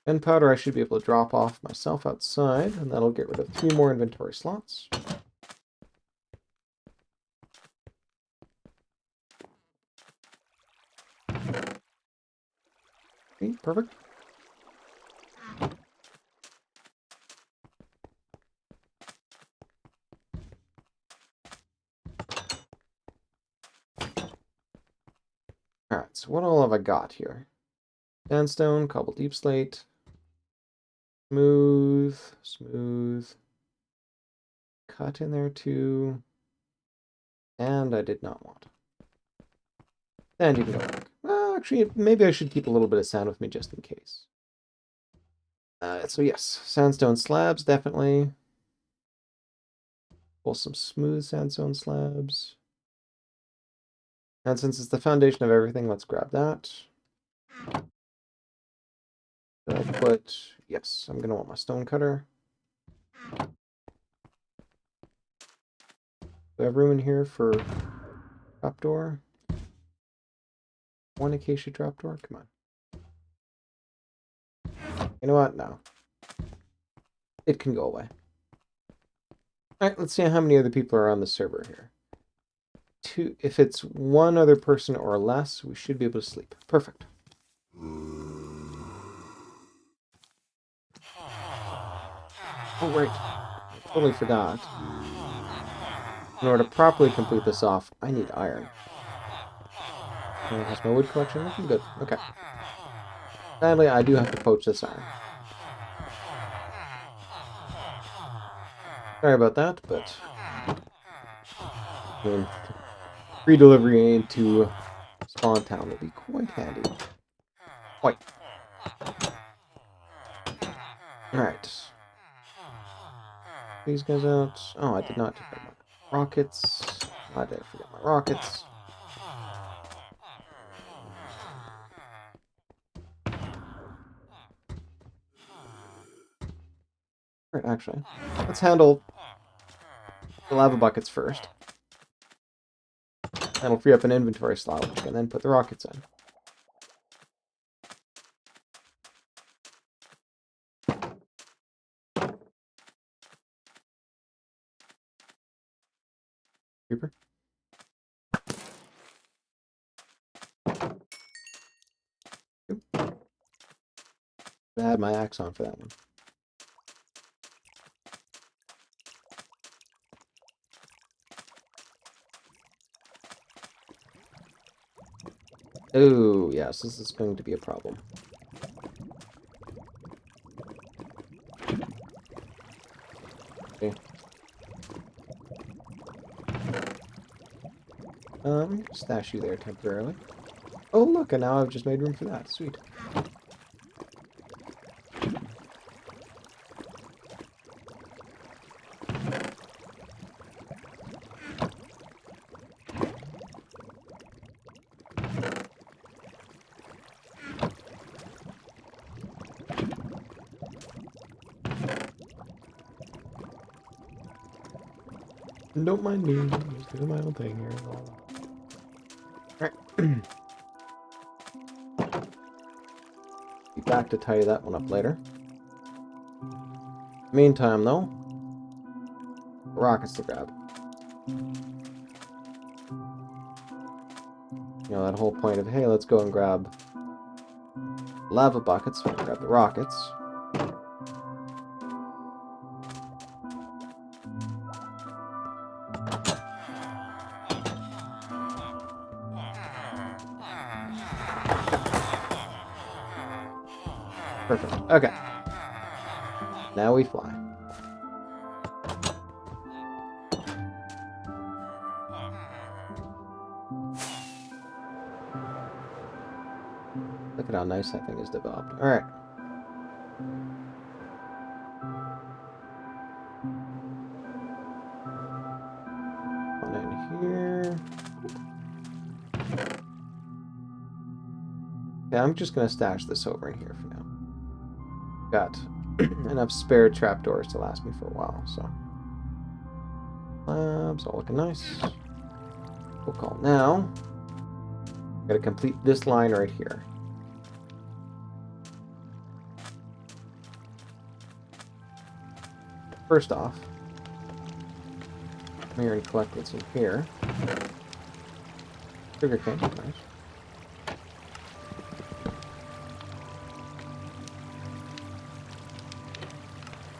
Gunpowder I should be able to drop off myself outside, and that'll get rid of 3 more inventory slots. Okay, perfect. Alright, so what all have I got here? Sandstone, cobble deep slate, smooth, cut in there too, and I did not want. And you can go back. Well, actually, maybe I should keep a little bit of sand with me just in case. So yes, sandstone slabs, definitely. Pull some smooth sandstone slabs. And since it's the foundation of everything, let's grab that. Then I put, yes, I'm going to want my stone cutter. Do I have room in here for trapdoor? 1 acacia trapdoor? Come on. You know what? No. It can go away. Alright, let's see how many other people are on the server here. 2. If it's 1 other person or less, we should be able to sleep. Perfect. Oh, right. I totally forgot. In order to properly complete this off, I need iron. How's my wood collection looking? Good. Okay. Sadly, I do have to poach this iron. Sorry about that, but I mean, free delivery into Spawn Town will be quite handy. Quite. Alright. These guys out. Oh, I did not take my rockets. Why did I forget my rockets? Alright, actually. Let's handle the lava buckets first. That'll free up an inventory slot, which can then put the rockets in. Creeper. I had my axe on for that one. Oh, yes, this is going to be a problem. Okay. Stash you there temporarily. Oh, look, and now I've just made room for that. Sweet. Don't mind me. I'm just doing my own thing here. Alright. Be back to tidy that one up later. Meantime, though, rockets to grab. You know, that whole point of, hey, let's go and grab lava buckets. So grab the rockets. Perfect. Okay. Now we fly. Look at how nice that thing is developed. Alright. On in here. Yeah, I'm just going to stash this over in here for now. Got enough spare trapdoors to last me for a while, so. Labs all looking nice. We'll call now. Gotta complete this line right here. First off, come here and collect what's in here. Sugar cane, nice.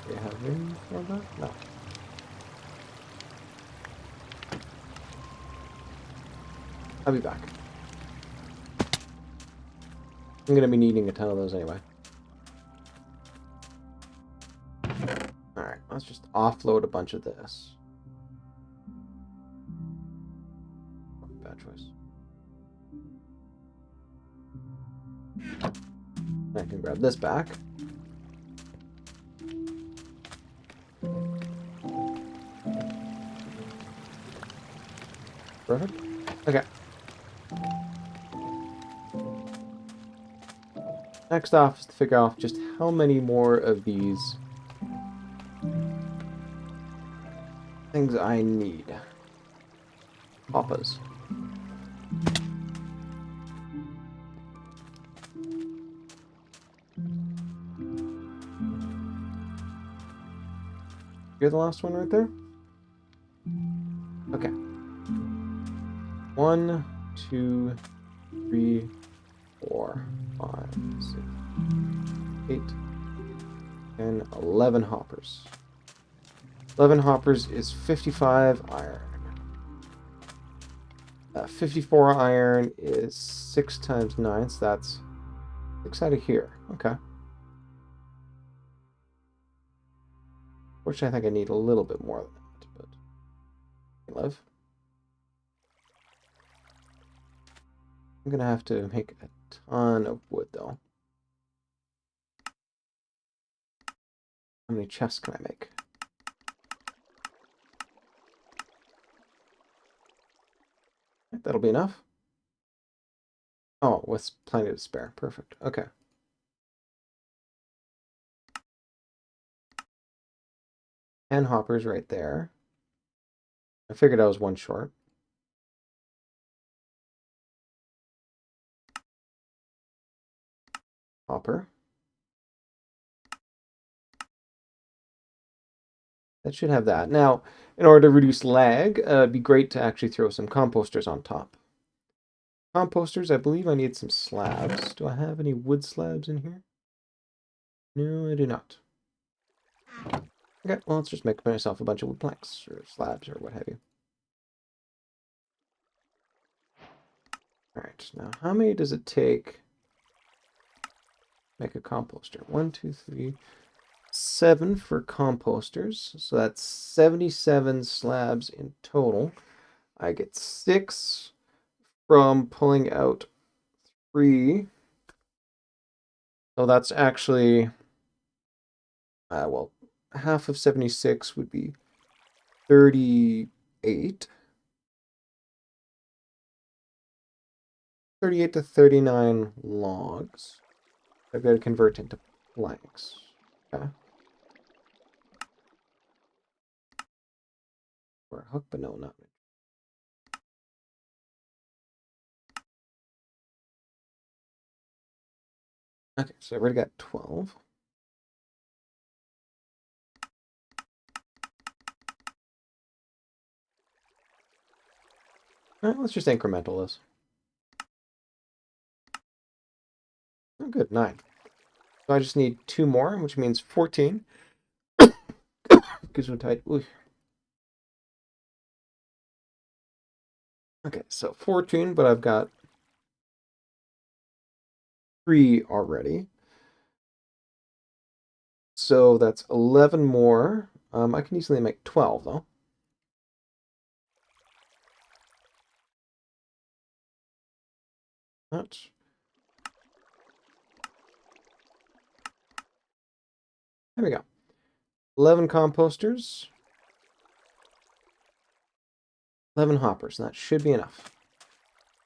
Do you have room for that? No. I'll be back. I'm gonna be needing a ton of those anyway. Alright, let's just offload a bunch of this. Bad choice. I can grab this back. Perfect. Okay. Next off is to figure out just how many more of these things I need. Papas. You're the last one right there? Okay. 1, 2, 3, 4, 5, 6, 8, 10, 11 hoppers. 11 hoppers is 55 iron. 54 iron is 6 times 9, so that's 6 out of here. Okay. Which I think I need a little bit more than that, but live. I'm gonna have to make a ton of wood though. How many chests can I make? That'll be enough. Oh, with plenty to spare. Perfect. Okay. And hoppers right there. I figured I was one short. Hopper. That should have that. Now, in order to reduce lag, it'd be great to actually throw some composters on top. Composters, I believe I need some slabs. Do I have any wood slabs in here? No, I do not. Okay, well, let's just make myself a bunch of wood planks, or slabs, or what have you. Alright, now how many does it take make a composter? 1, 2, 3, 7 for composters. So that's 77 slabs in total. I get 6 from pulling out 3. So that's actually, well, half of 76 would be 38. 38 to 39 logs. I've got to convert into planks. Okay. Or a hook, but no, not. Okay, so I've already got 12. All right, let's just incremental this. Oh, good, 9. So I just need 2 more, which means 14. Gives me tight. Ooh. Okay, so 14, but I've got 3 already. So that's 11 more. I can easily make 12, though. That's... There we go. 11 composters. 11 hoppers. That should be enough.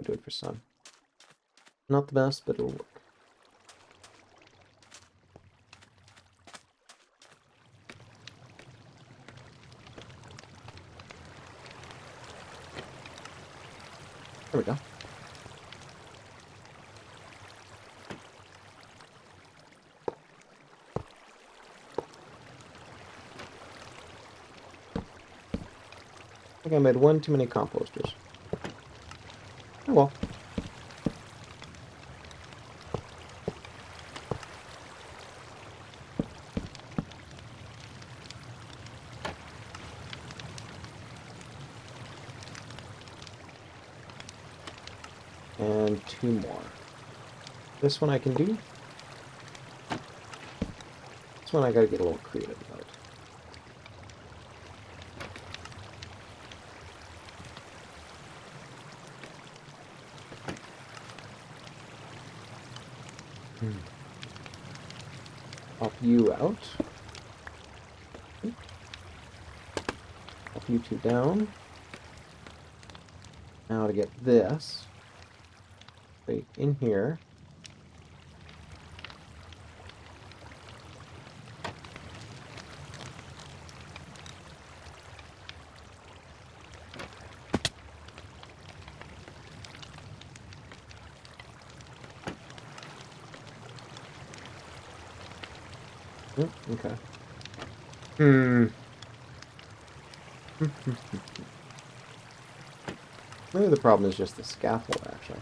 I'll do it for some. Not the best, but it'll work. There we go. I think I made 1 too many composters. Oh well. And 2 more. This one I can do. This one I gotta get a little creative about. Pop you out. Pop you 2 down. Now to get this. Right in here. Okay. Maybe the problem is just the scaffold, actually.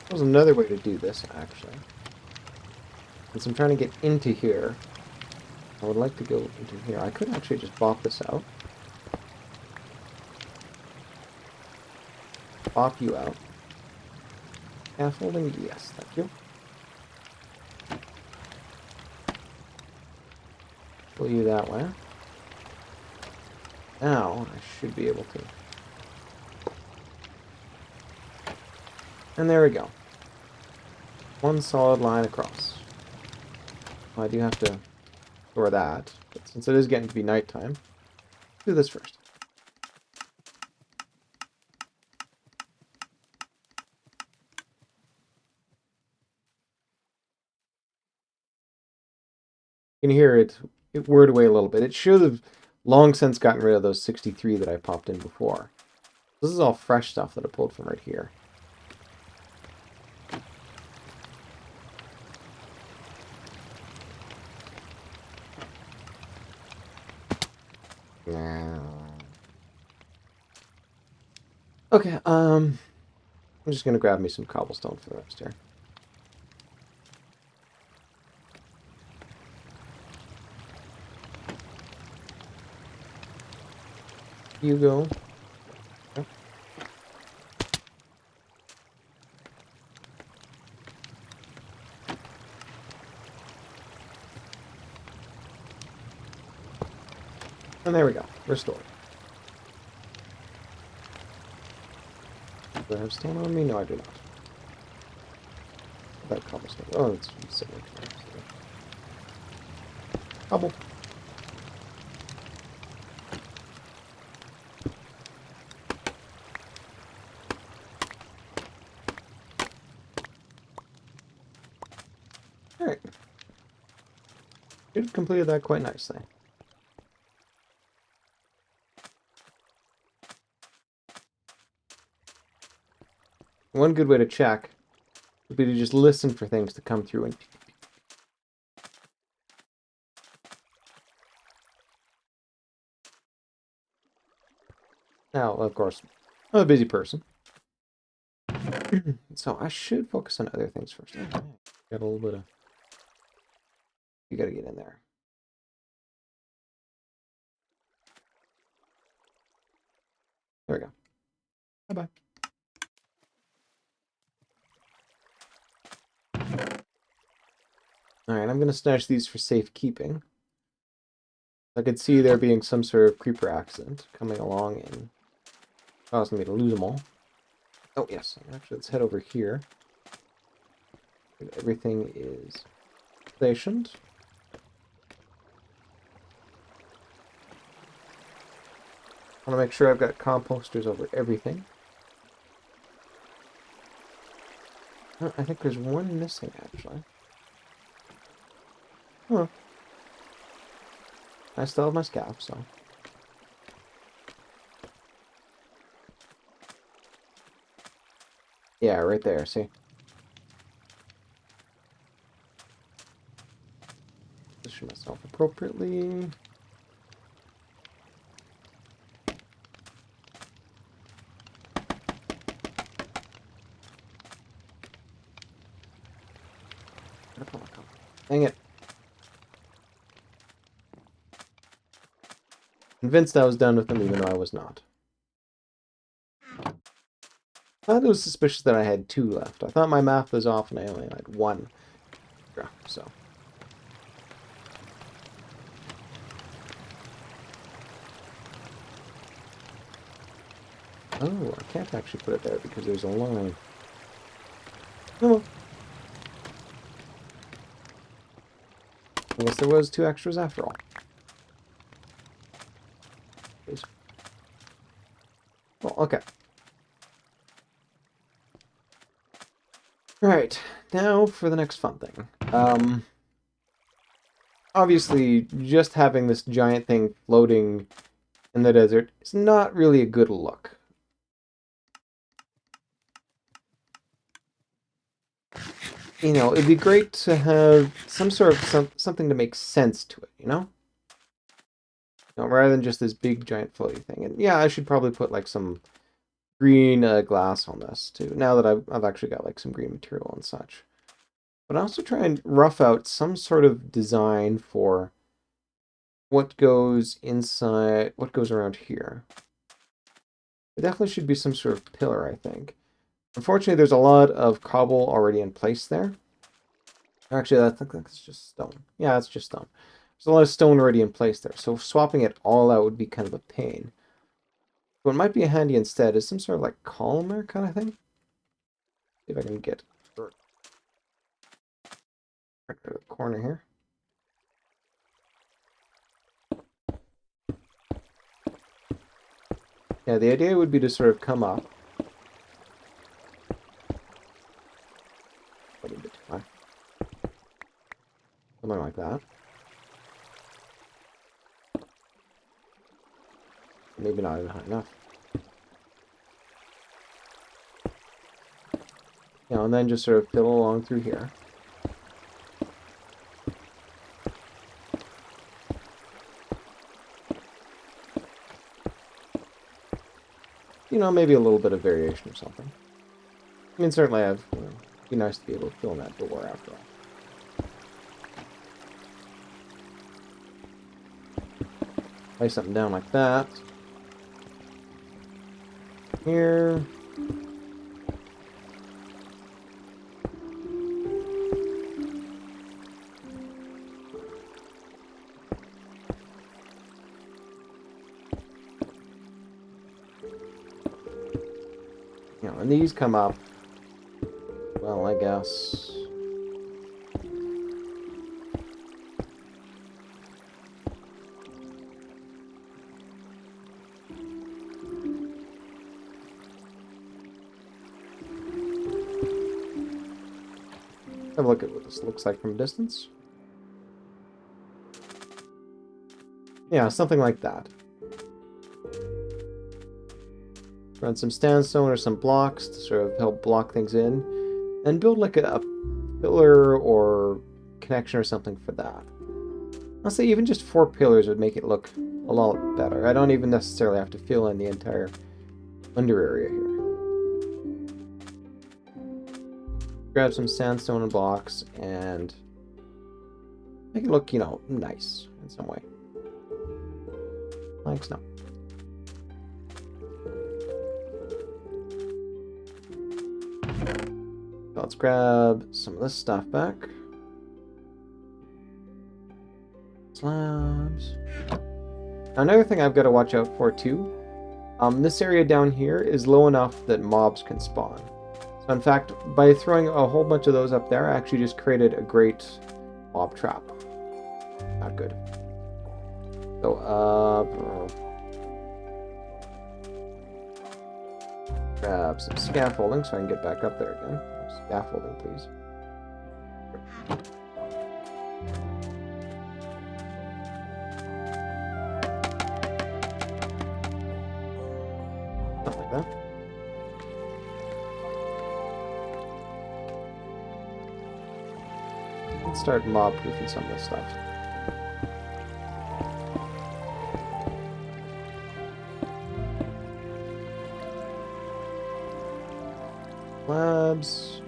There's another way to do this, actually. Since I'm trying to get into here, I would like to go into here. I could actually just bop this out. Bop you out. Scaffolding, yes, thank you. Pull you that way. Now, I should be able to. And there we go. 1 solid line across. Well, I do have to store that, but since it is getting to be nighttime, do this first. You can hear it whirred away a little bit. It should have long since gotten rid of those 63 that I popped in before. This is all fresh stuff that I pulled from right here. Okay, I'm just gonna grab me some cobblestone for the rest here. You go. Yep. And there we go. Restored. Do I have stone on me? No, I do not. That cobblestone. Oh, it's similar to that. Cobble. Alright. You've completed that quite nicely. One good way to check would be to just listen for things to come through and... Now, of course, I'm a busy person. So I should focus on other things first. Got a little bit of... You gotta get in there. There we go. Bye-bye. Alright, I'm going to stash these for safekeeping. I could see there being some sort of creeper accident coming along and causing me to lose them all. Oh, yes. Actually, let's head over here. Everything is stationed. I want to make sure I've got composters over everything. Oh, I think there's one missing, actually. Huh. I still have my scaff, so... Yeah, right there, see? Position myself appropriately. Dang it. Convinced I was done with them, even though I was not. I thought it was suspicious that I had 2 left. I thought my math was off and I only had 1. So. Oh, I can't actually put it there because there's a line. Oh. I guess there was 2 extras after all. Please. Well, okay. Alright, now for the next fun thing. Obviously, just having this giant thing floating in the desert is not really a good look. You know, it'd be great to have some sort of something to make sense to it, you know? Rather than just this big giant floaty thing. And yeah, I should probably put like some green glass on this too. Now that I've actually got like some green material and such. But I also try and rough out some sort of design for what goes inside, what goes around here. There definitely should be some sort of pillar, I think. Unfortunately, there's a lot of cobble already in place there. Actually, I think that's just stone. Yeah, it's just stone. There's a lot of stone already in place there, so swapping it all out would be kind of a pain. What might be handy instead is some sort of like columnar kind of thing. See if I can get right to the corner here. Yeah, the idea would be to sort of come up. A little bit too high. Something like that. Maybe not even high enough. You know, and then just sort of fiddle along through here. you know, maybe a little bit of variation or something. I mean, certainly it'd be nice to be able to fill in that door after all. Lay something down like that. Here. You know, and these come up. Well, I guess. Have a look at what this looks like from a distance. Yeah, something like that. Run some sandstone or some blocks to sort of help block things in. And build like a pillar or connection or something for that. I'll say even just 4 pillars would make it look a lot better. I don't even necessarily have to fill in the entire under area here. Grab some sandstone and blocks and make it look, you know, nice in some way. Like so. Let's grab some of this stuff back. Slabs. Now, another thing I've got to watch out for too. This area down here is low enough that mobs can spawn. So in fact, by throwing a whole bunch of those up there, I actually just created a great mob trap. Not good. So, grab some scaffolding so I can get back up there again. Scaffolding, please. Something like that. Let's start mob-proofing some of this stuff. Labs.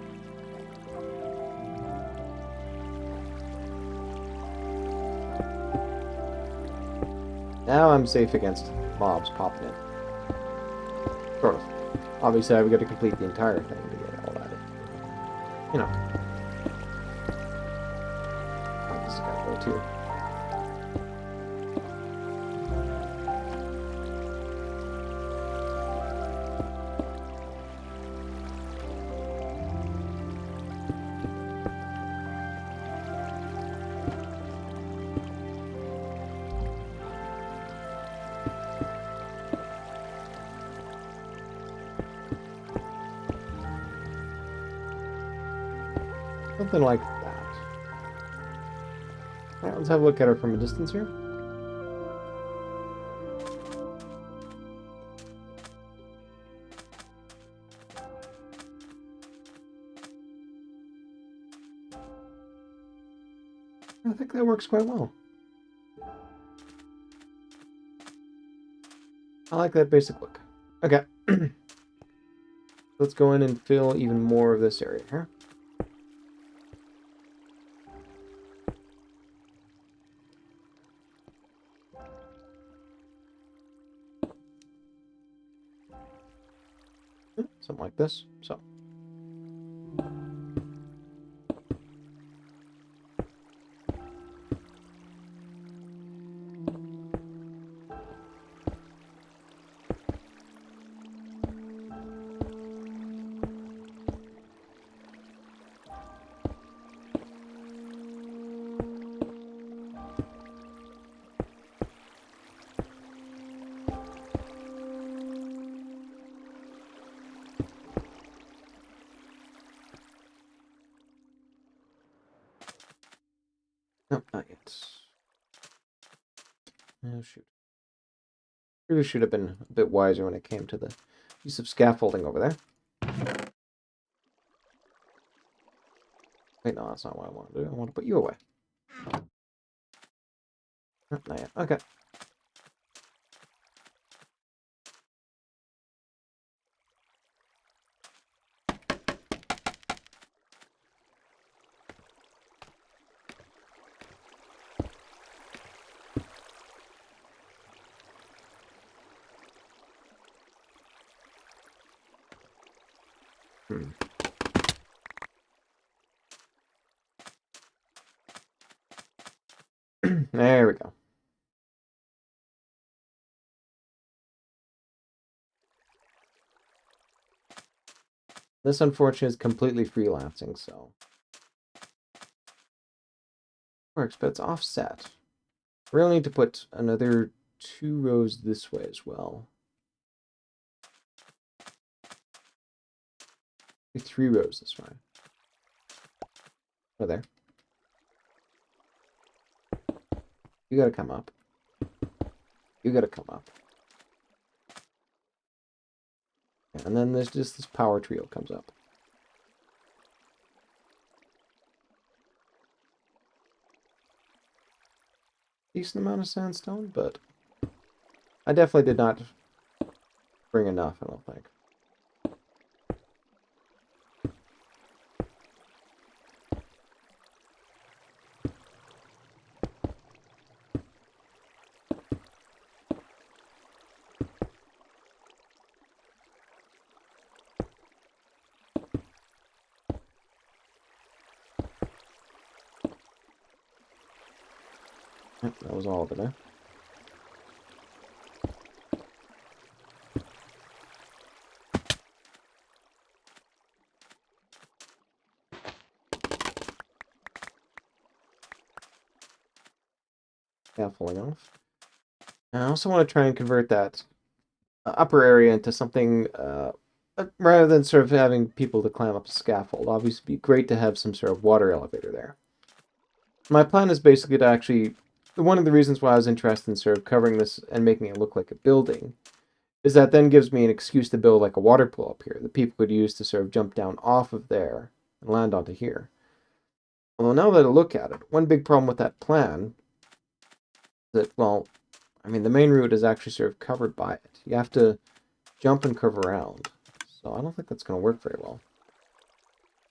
Now I'm safe against mobs popping in. Sort of. Obviously, I've got to complete the entire thing to get all that in. You know. Oh, this is gonna go too. Something like that. Alright, let's have a look at her from a distance here. I think that works quite well. I like that basic look. Okay. Let's go in and fill even more of this area here. Something like this. So. No, not yet. Oh, shoot. Really should have been a bit wiser when it came to the use of scaffolding over there. Wait, no, that's not what I want to do. I want to put you away. No, not yet. Okay. There we go. This, unfortunately, is completely freelancing, so... Works, but it's offset. Really need to put another 2 rows this way as well. 3 rows this way. Oh, there. You gotta come up. You gotta come up. And then there's just this power trio comes up. Decent amount of sandstone, but I definitely did not bring enough, I don't think. Yep, that was all of it, eh? Yeah, falling off. And I also want to try and convert that upper area into something, rather than sort of having people to climb up a scaffold. Obviously, it'd be great to have some sort of water elevator there. My plan is basically to actually... One of the reasons why I was interested in sort of covering this and making it look like a building is that then gives me an excuse to build like a water pool up here that people could use to sort of jump down off of there and land onto here. Although now that I look at it, one big problem with that plan is that, well, I mean, the main route is actually sort of covered by it. You have to jump and curve around. So I don't think that's going to work very well.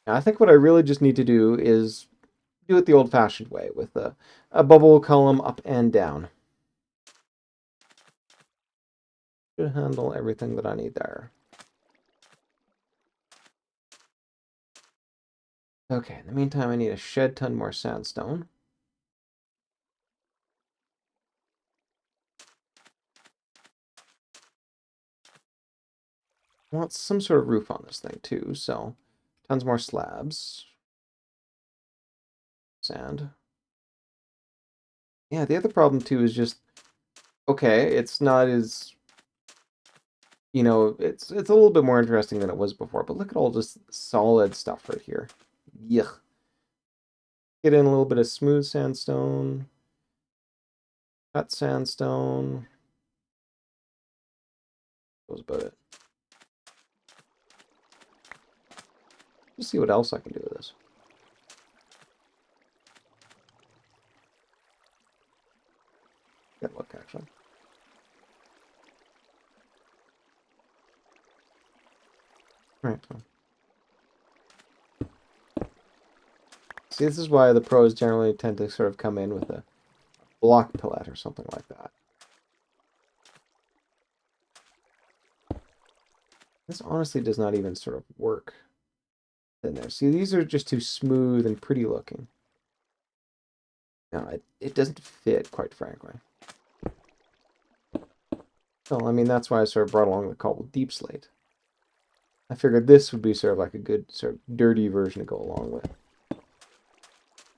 Now, I think what I really just need to do is do it the old-fashioned way with a bubble column up and down. Should handle everything that I need there. Okay, in the meantime, I need a shed ton more sandstone. I want some sort of roof on this thing too, so tons more slabs. Sand. Yeah, the other problem too is just, okay, it's not as, you know, it's a little bit more interesting than it was before, but look at all this solid stuff right here. Yuck. Get in a little bit of smooth sandstone. Cut sandstone. That was about it. Let's see what else I can do with this. Good look, actually. Right. See, this is why the pros generally tend to sort of come in with a block palette or something like that. This honestly does not even sort of work in there. See, these are just too smooth and pretty looking. No, it doesn't fit, quite frankly. Well, I mean, that's why I sort of brought along the cobbled deep slate. I figured this would be sort of like a good, sort of dirty version to go along with.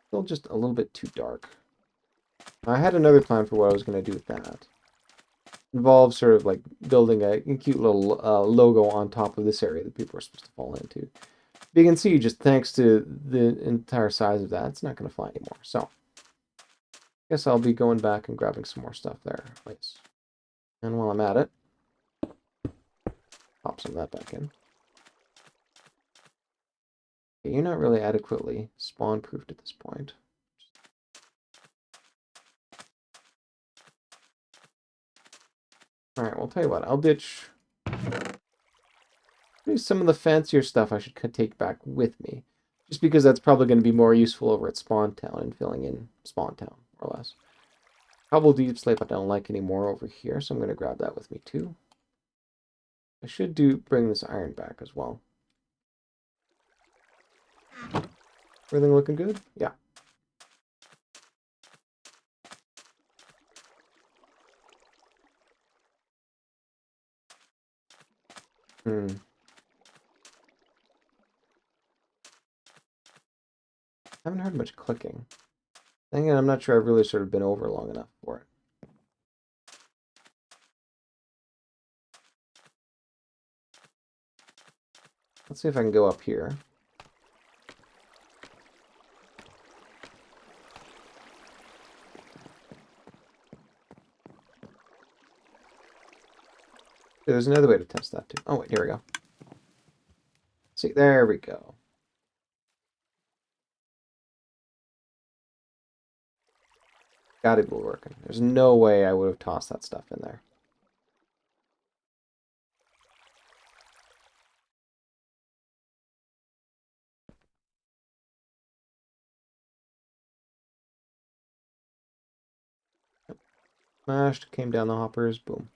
Still just a little bit too dark. I had another plan for what I was going to do with that. Involves sort of like building a cute little logo on top of this area that people are supposed to fall into. But you can see, just thanks to the entire size of that, it's not going to fly anymore. So, I guess I'll be going back and grabbing some more stuff there. Nice. And while I'm at it, pop some of that back in. Okay, you're not really adequately spawn-proofed at this point. Alright, well, I'll tell you what, I'll ditch some of the fancier stuff I should take back with me. Just because that's probably going to be more useful over at Spawn Town and filling in Spawn Town, more or less. Cobble Deep Slate I don't like anymore over here, so I'm going to grab that with me too. I should bring this iron back as well. Everything looking good? Yeah. Haven't heard much clicking. Dang it, I'm not sure I've really sort of been over long enough for it. Let's see if I can go up here. There's another way to test that too. Oh wait, here we go. See, there we go. Gotta be working. There's no way I would have tossed that stuff in there. Smashed, came down the hoppers, boom.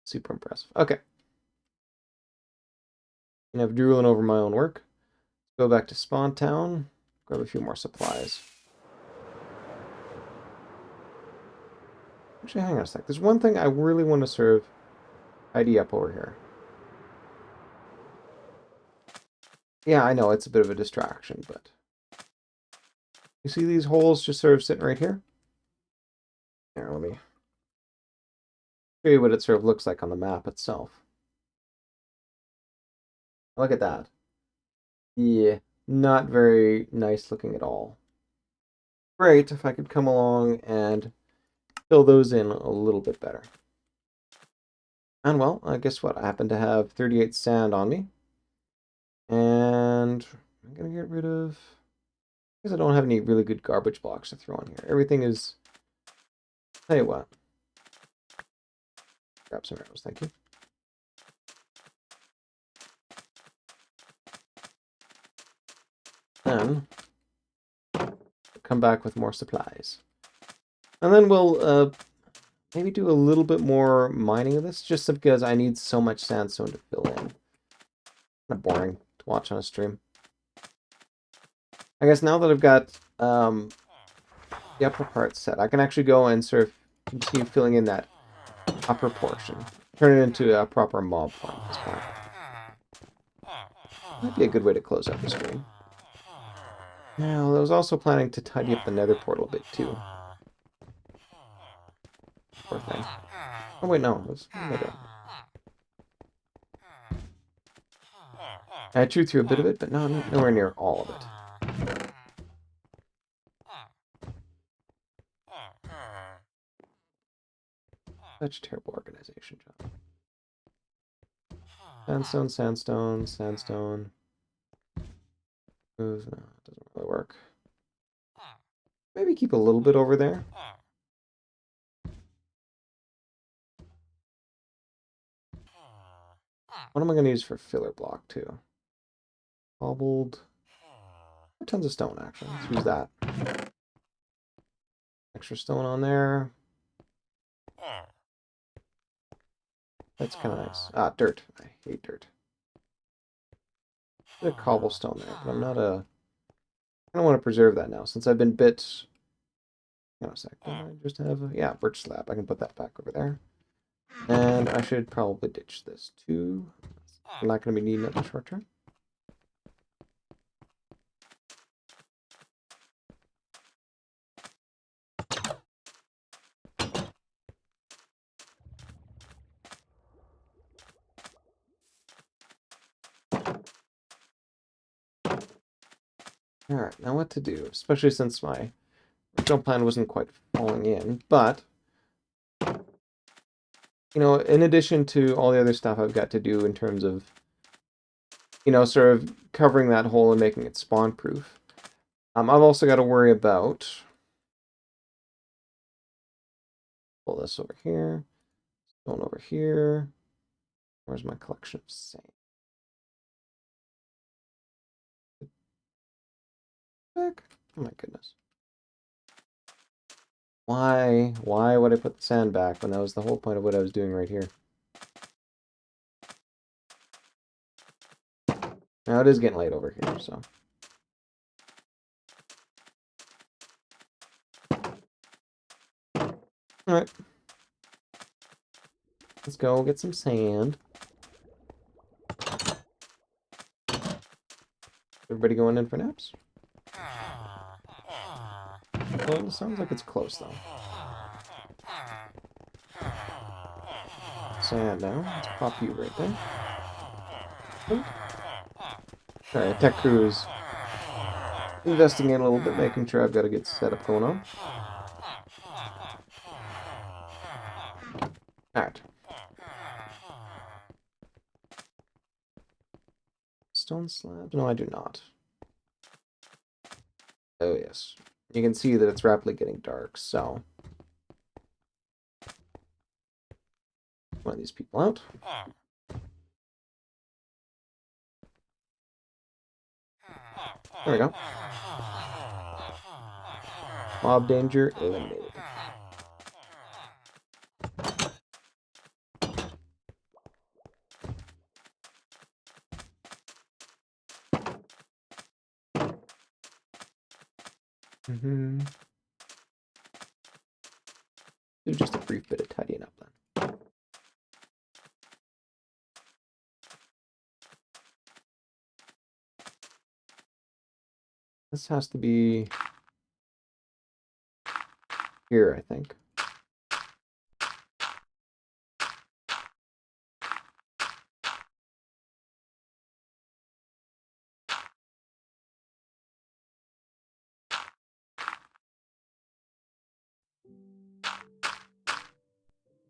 Super impressive. Okay. And I've drooling over my own work. Go back to Spawn Town, grab a few more supplies. Actually, hang on a sec. There's one thing I really want to sort of tidy up over here. Yeah, I know it's a bit of a distraction, but you see these holes just sort of sitting right here? Here, let me show you what it sort of looks like on the map itself. Look at that. Yeah, not very nice looking at all. Great if I could come along and fill those in a little bit better. And well, guess what? I happen to have 38 sand on me. And I'm going to get rid of... because I don't have any really good garbage blocks to throw on here. Everything is... Tell you what. Grab some arrows, thank you. Then come back with more supplies. And then we'll maybe do a little bit more mining of this, just because I need so much sandstone to fill in. Kind of boring to watch on a stream. I guess now that I've got the upper part set, I can actually go and sort of continue filling in that upper portion. Turn it into a proper mob farm at this point. Might be a good way to close out the stream. Now, I was also planning to tidy up the nether portal a bit too. Poor thing. Oh wait, no, it was nether. I chewed through a bit of it, but nowhere near all of it. Such terrible organization job. Sandstone, sandstone, sandstone. Move, no, it doesn't really work. Maybe keep a little bit over there. What am I going to use for filler block too? Cobbled. Tons of stone actually. Let's use that. Extra stone on there. That's kind of nice. Ah, dirt. I hate dirt. There's a cobblestone there, but I'm not a... I don't want to preserve that now, since I've been bit... Hang on a sec. Don't I just have a... Yeah, birch slab. I can put that back over there. And I should probably ditch this too. I'm not going to be needing it in the short term. Alright, now what to do, especially since my original plan wasn't quite falling in, but, you know, in addition to all the other stuff I've got to do in terms of, you know, sort of covering that hole and making it spawn-proof, I've also got to worry about, pull this over here, stone over here, where's my collection of sand? Back? Oh my goodness. Why would I put the sand back when that was the whole point of what I was doing right here? Now it is getting late over here, so. Alright. Let's go get some sand. Everybody going in for naps? Well, it sounds like it's close, though. Sand now. Let's pop you right there. Alright, tech crew's investigating a little bit, making sure I've got a good setup going on. Alright. Stone slabs? No, I do not. Oh, yes. You can see that it's rapidly getting dark, so. One of these people out. There we go. Mob danger eliminated. Do just a brief bit of tidying up then. This has to be here, I think.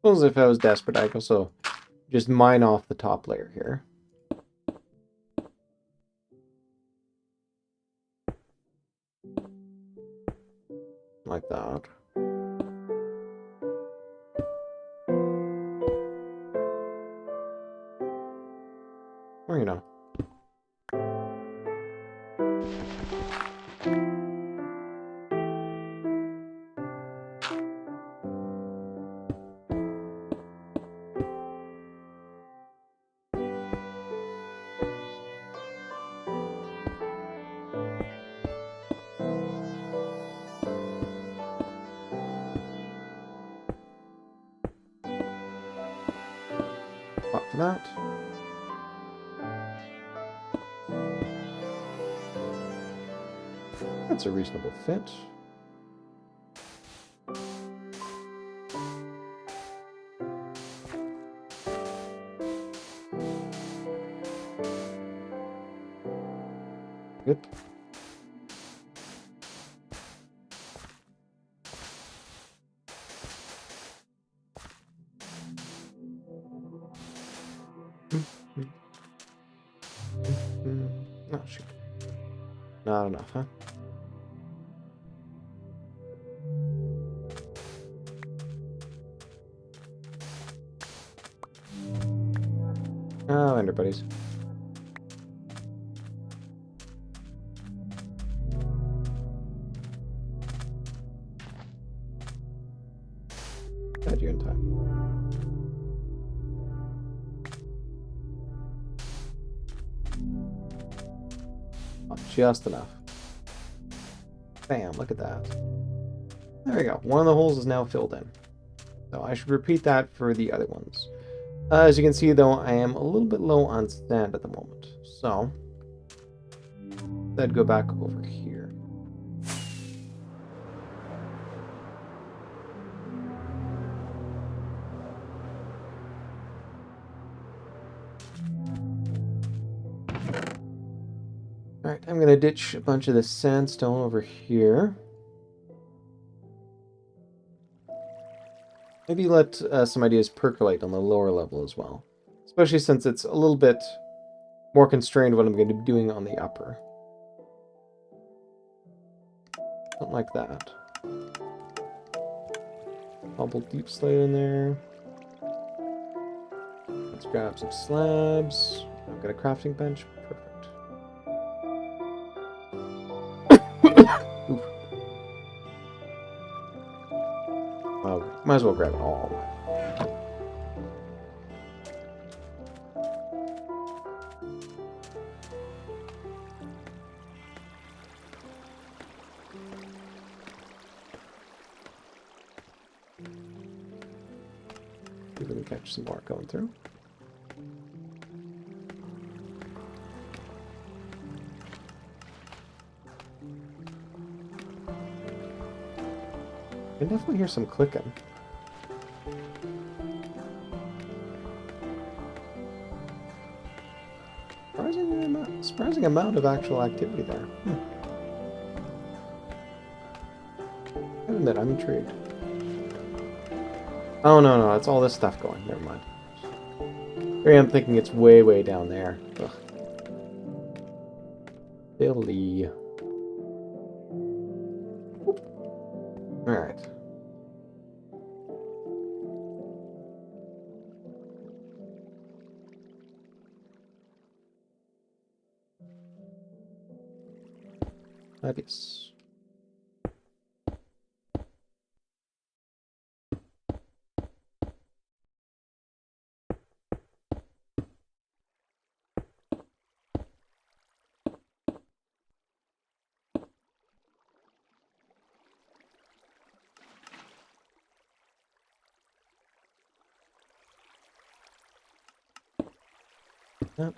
Suppose if I was desperate, I could also just mine off the top layer here. Like that. Or, you know. Pop for that. That's a reasonable fit. Good. Oh, shoot. Not enough, huh? Oh, ender buddies. Glad you're in time. Oh, just enough. Bam, look at that. There we go. One of the holes is now filled in. So I should repeat that for the other ones. As you can see, though, I am a little bit low on sand at the moment. So, I'd go back over here. Alright, I'm going to ditch a bunch of this sandstone over here. Maybe let some ideas percolate on the lower level as well. Especially since it's a little bit more constrained what I'm going to be doing on the upper. Something like that. Bubble deep slate in there. Let's grab some slabs. I've got a crafting bench. Perfect. Oof. Oh, might as well grab it all. See if we can catch some more going through. I can definitely hear some clicking. Surprising amount of actual activity there. I admit, I'm intrigued. Oh, no, it's all this stuff going. Never mind. Here I am thinking it's way, way down there. Ugh. Billy. Alright. Fabulous. Yep.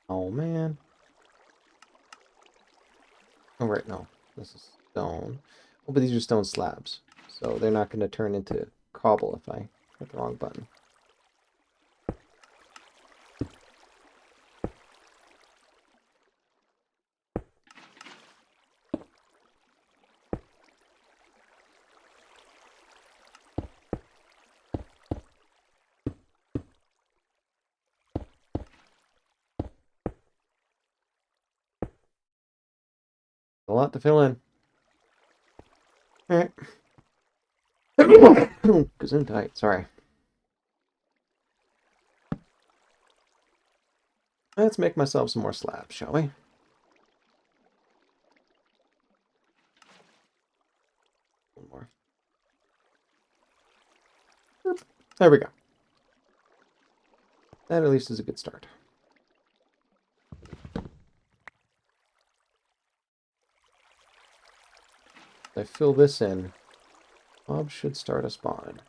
Oh, man. Oh, right, no. This is stone. Oh, but these are stone slabs. So they're not going to turn into cobble if I hit the wrong button. A lot to fill in. Alright. Gesundheit, sorry. Let's make myself some more slabs, shall we? One more. There we go. That at least is a good start. If I fill this in, Bob should start a spawn.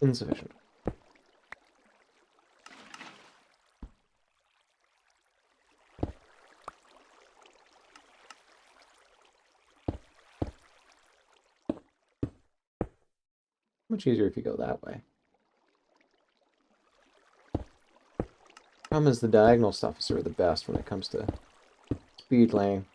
Insufficient. Much easier if you go that way. Problem is the diagonal stuff is sort of the best when it comes to speed laying.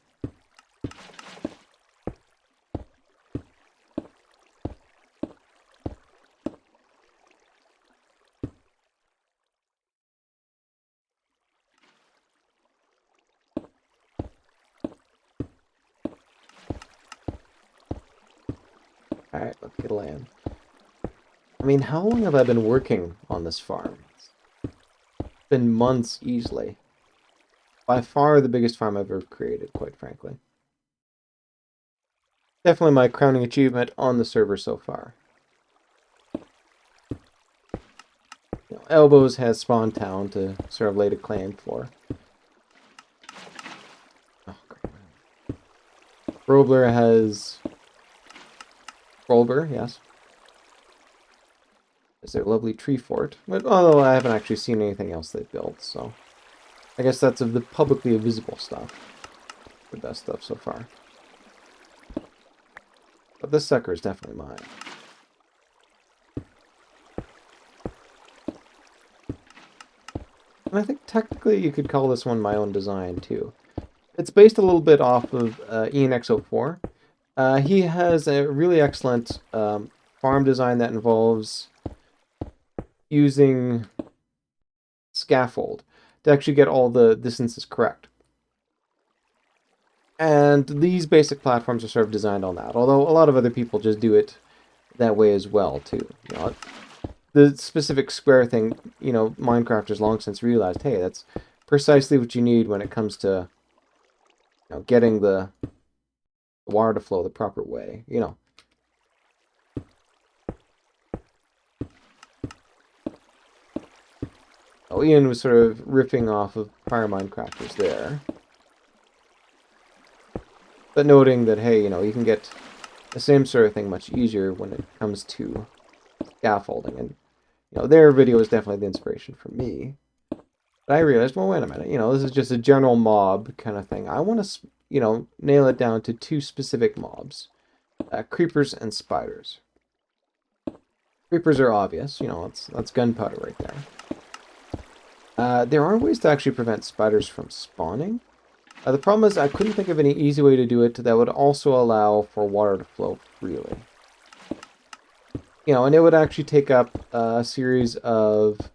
Alright, let's get a land. I mean, how long have I been working on this farm? It's been months easily. By far the biggest farm I've ever created, quite frankly. Definitely my crowning achievement on the server so far. You know, Elbows has Spawn Town to sort of lay a claim for. Oh, great. Grobler has... Grobler, yes. It's their lovely tree fort. But, although I haven't actually seen anything else they've built, so... I guess that's of the publicly visible stuff. The best stuff so far. But this sucker is definitely mine. And I think technically you could call this one my own design, too. It's based a little bit off of ENX04. He has a really excellent farm farm design that involves using scaffold to actually get all the distances correct. And these basic platforms are sort of designed on that, although a lot of other people just do it that way as well, too. You know, the specific square thing, you know, Minecrafters long since realized, hey, that's precisely what you need when it comes to, you know, getting the water to flow the proper way, you know. Oh, Ian was sort of riffing off of prior Minecrafters there. But noting that, hey, you know, you can get the same sort of thing much easier when it comes to scaffolding. And, you know, their video is definitely the inspiration for me. But I realized, well, wait a minute, you know, this is just a general mob kind of thing. I want to, you know, nail it down to two specific mobs. Creepers and spiders. Creepers are obvious, you know, that's gunpowder right there. There are ways to actually prevent spiders from spawning. The problem is I couldn't think of any easy way to do it that would also allow for water to flow freely. You know, and it would actually take up a series of,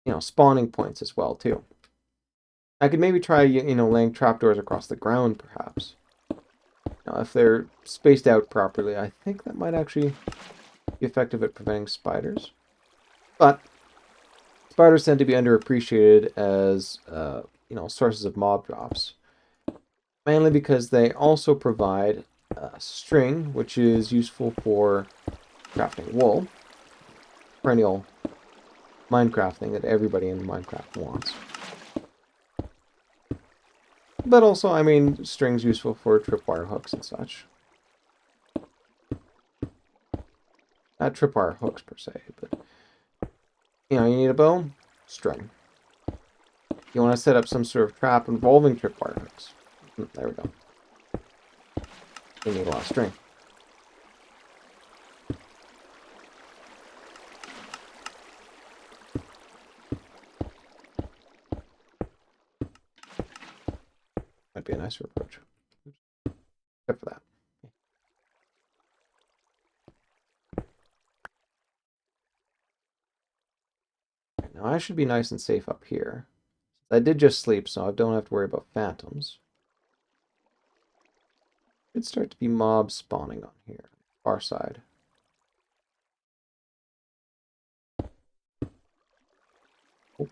you know, spawning points as well, too. I could maybe try, you know, laying trapdoors across the ground, perhaps. Now, if they're spaced out properly, I think that might actually be effective at preventing spiders. But spiders tend to be underappreciated as, you know, sources of mob drops. Mainly because they also provide string, which is useful for crafting wool. Perennial Minecraft thing that everybody in Minecraft wants. But also, I mean, string's useful for tripwire hooks and such. Not tripwire hooks per se, but you know, you need a bow, string. You want to set up some sort of trap involving tripwire hooks. There we go. You need a lot of string. Might be a nicer approach. Except for that. Now I should be nice and safe up here. I did just sleep, so I don't have to worry about phantoms. Should start to be mobs spawning on here. Far side. Oh.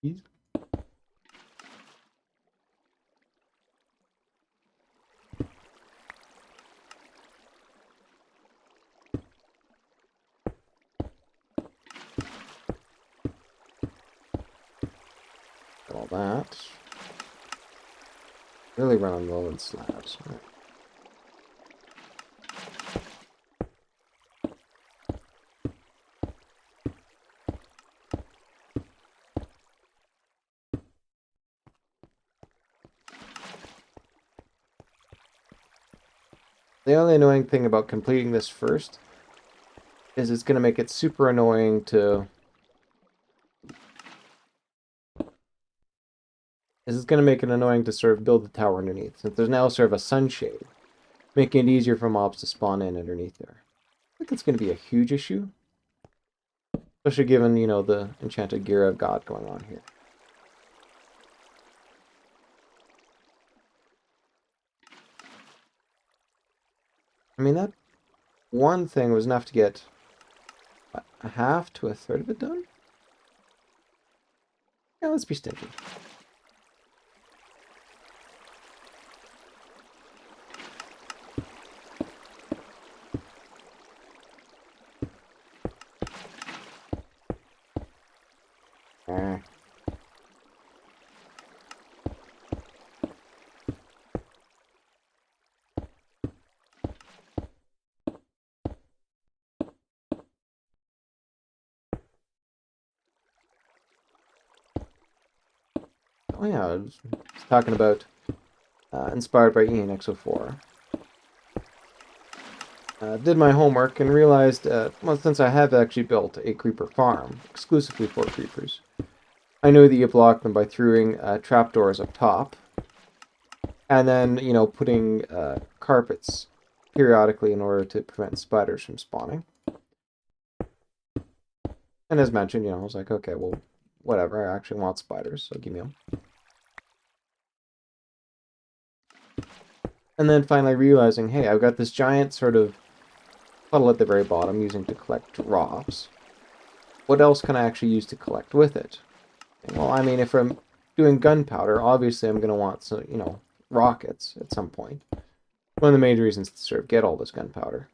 Easy. All that. Really running low in slabs. Right. The only annoying thing about completing this first is it's going to make it super annoying to... It's going to make it annoying to sort of build the tower underneath, since there's now sort of a sunshade, making it easier for mobs to spawn in underneath there. I think it's going to be a huge issue. Especially given, you know, the enchanted gear I've got going on here. I mean, that one thing was enough to get a half to a third of it done? Yeah, let's be stingy. Oh yeah, I was talking about inspired by Ian X04. Did my homework and realized, well, since I have actually built a creeper farm exclusively for creepers, I know that you block them by throwing trapdoors up top, and then, you know, putting carpets periodically in order to prevent spiders from spawning. And as mentioned, I was like, okay, well, whatever, I actually want spiders, so give me them. And then finally realizing, hey, I've got this giant sort of puddle at the very bottom using to collect drops. What else can I actually use to collect with it? Well, I mean, if I'm doing gunpowder, obviously I'm going to want some, rockets at some point. One of the major reasons to sort of get all this gunpowder.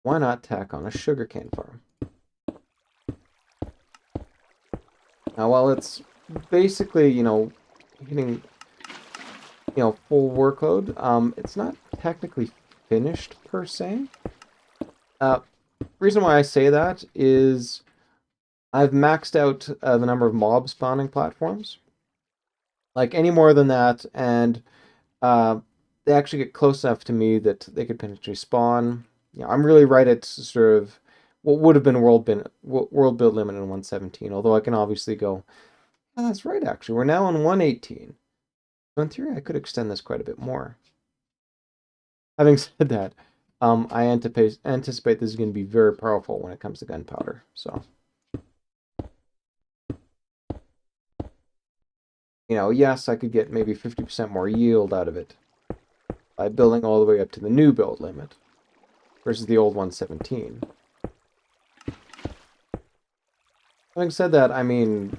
Why not tack on a sugarcane farm? Now, while it's basically, hitting, full workload, it's not technically finished per se. Reason why I say that is I've maxed out the number of mob spawning platforms. Like, any more than that, and they actually get close enough to me that they could potentially spawn. I'm really right at sort of what would have been world build limit in 117, although I can obviously go, oh, that's right, actually. We're now on 118. So in theory, I could extend this quite a bit more. Having said that, I anticipate this is going to be very powerful when it comes to gunpowder, so... yes, I could get maybe 50% more yield out of it by building all the way up to the new build limit versus the old 117. Having said that, I mean,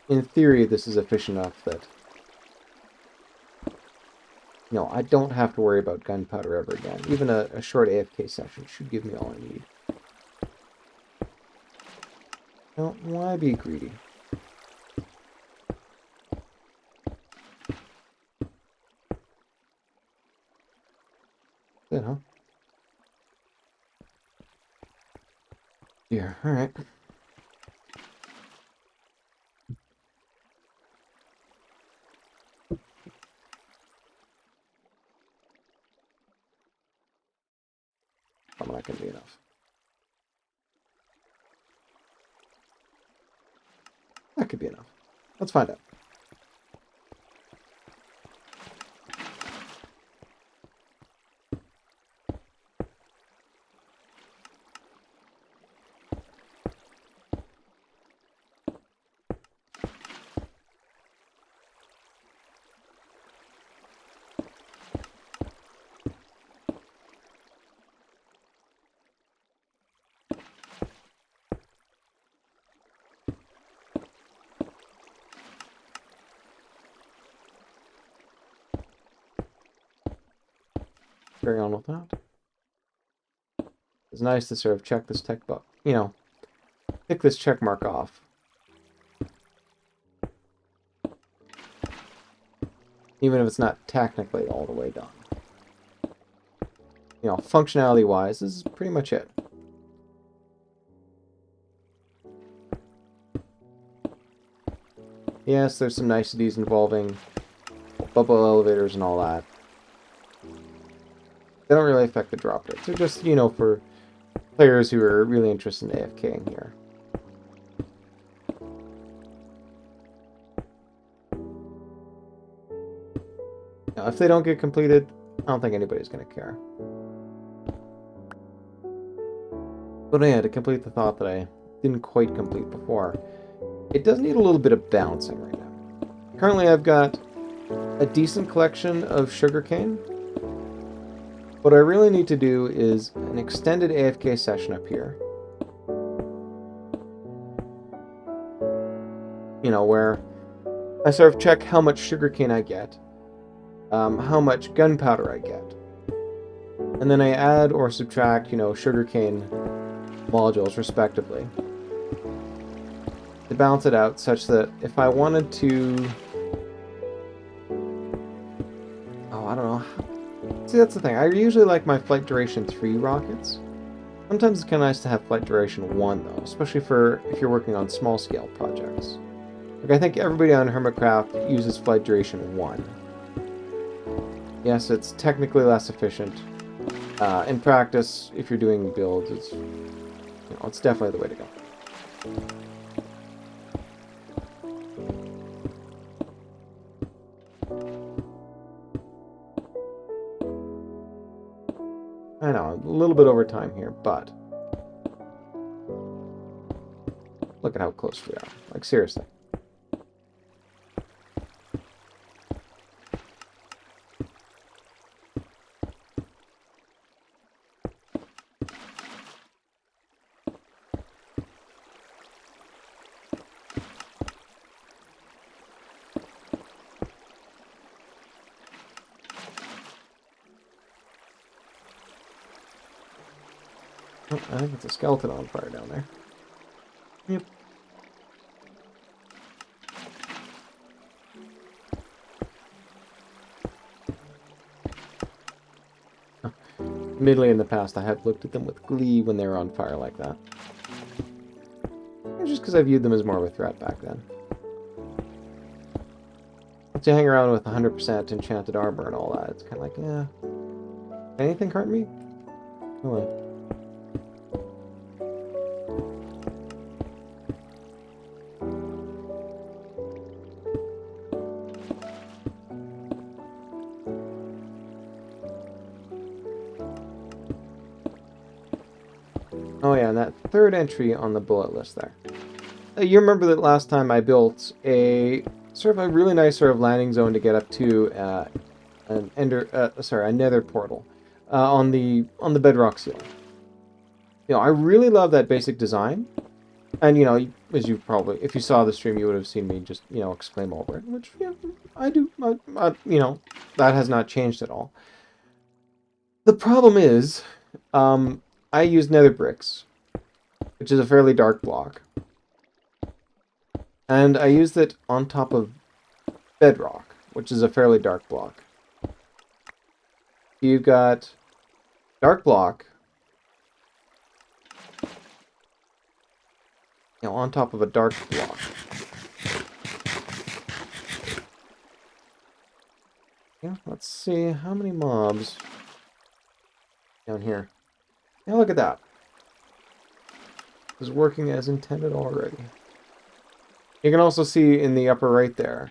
in theory, this is efficient enough that, I don't have to worry about gunpowder ever again. Even a short AFK session should give me all I need. Why be greedy? Good, huh? Yeah, alright. Probably not going to be enough. That could be enough. Let's find out. Carry on with that. It's nice to sort of check this tick this check mark off. Even if it's not technically all the way done. Functionality-wise, this is pretty much it. Yes, there's some niceties involving bubble elevators and all that. They don't really affect the drop rates. They're just, for players who are really interested in AFKing here. Now, if they don't get completed, I don't think anybody's going to care. But yeah, to complete the thought that I didn't quite complete before, it does need a little bit of balancing right now. Currently, I've got a decent collection of sugarcane. What I really need to do is an extended AFK session up here. Where I sort of check how much sugarcane I get, how much gunpowder I get. And then I add or subtract, sugarcane modules, respectively, to balance it out such that if I wanted to... Oh, I don't know. See, that's the thing. I usually like my Flight Duration 3 rockets. Sometimes it's kind of nice to have Flight Duration 1, though, especially if you're working on small-scale projects. Like, I think everybody on Hermitcraft uses Flight Duration 1. Yes, it's technically less efficient. In practice, if you're doing builds, it's definitely the way to go. I know, a little bit over time here, but look at how close we are. Like, seriously. Oh, I think it's a skeleton on fire down there. Yep. Admittedly, in the past, I have looked at them with glee when they were on fire like that. Just because I viewed them as more of a threat back then. Once you hang around with 100% enchanted armor and all that, it's kind of like, yeah. Anything hurt me? Oh, oh yeah, and that third entry on the bullet list there. You remember that last time I built a sort of a really nice sort of landing zone to get up to a nether portal on the bedrock ceiling. You know, I really love that basic design, and you know, as you probably, if you saw the stream, you would have seen me just exclaim over it, which yeah, I do. You know, that has not changed at all. The problem is, I use nether bricks, which is a fairly dark block. And I used it on top of bedrock, which is a fairly dark block. You've got dark block, on top of a dark block. Yeah, let's see how many mobs down here. Now look at that. It's working as intended already. You can also see in the upper right there,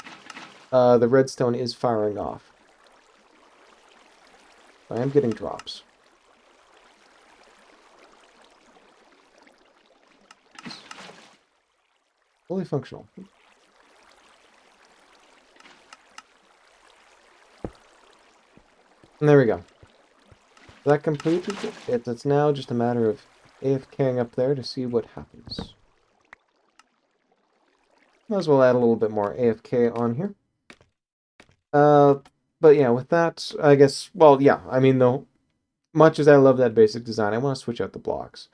the redstone is firing off. I am getting drops. Fully functional. And there we go. That completed it. It's now just a matter of AFKing up there to see what happens. Might as well add a little bit more AFK on here. But yeah, with that, I guess, well, yeah, I mean, though, much as I love that basic design, I want to switch out the blocks.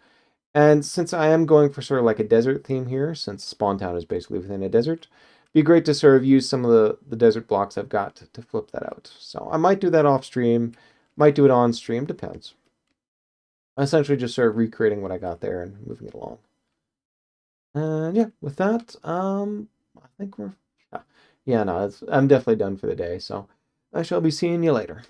And since I am going for sort of like a desert theme here, since Spawn Town is basically within a desert, it'd be great to sort of use some of the desert blocks I've got to flip that out. So I might do that off stream, might do it on stream, depends. Essentially just sort of recreating what I got there and moving it along. And yeah, with that, I think we're... Yeah, no, I'm definitely done for the day, so I shall be seeing you later.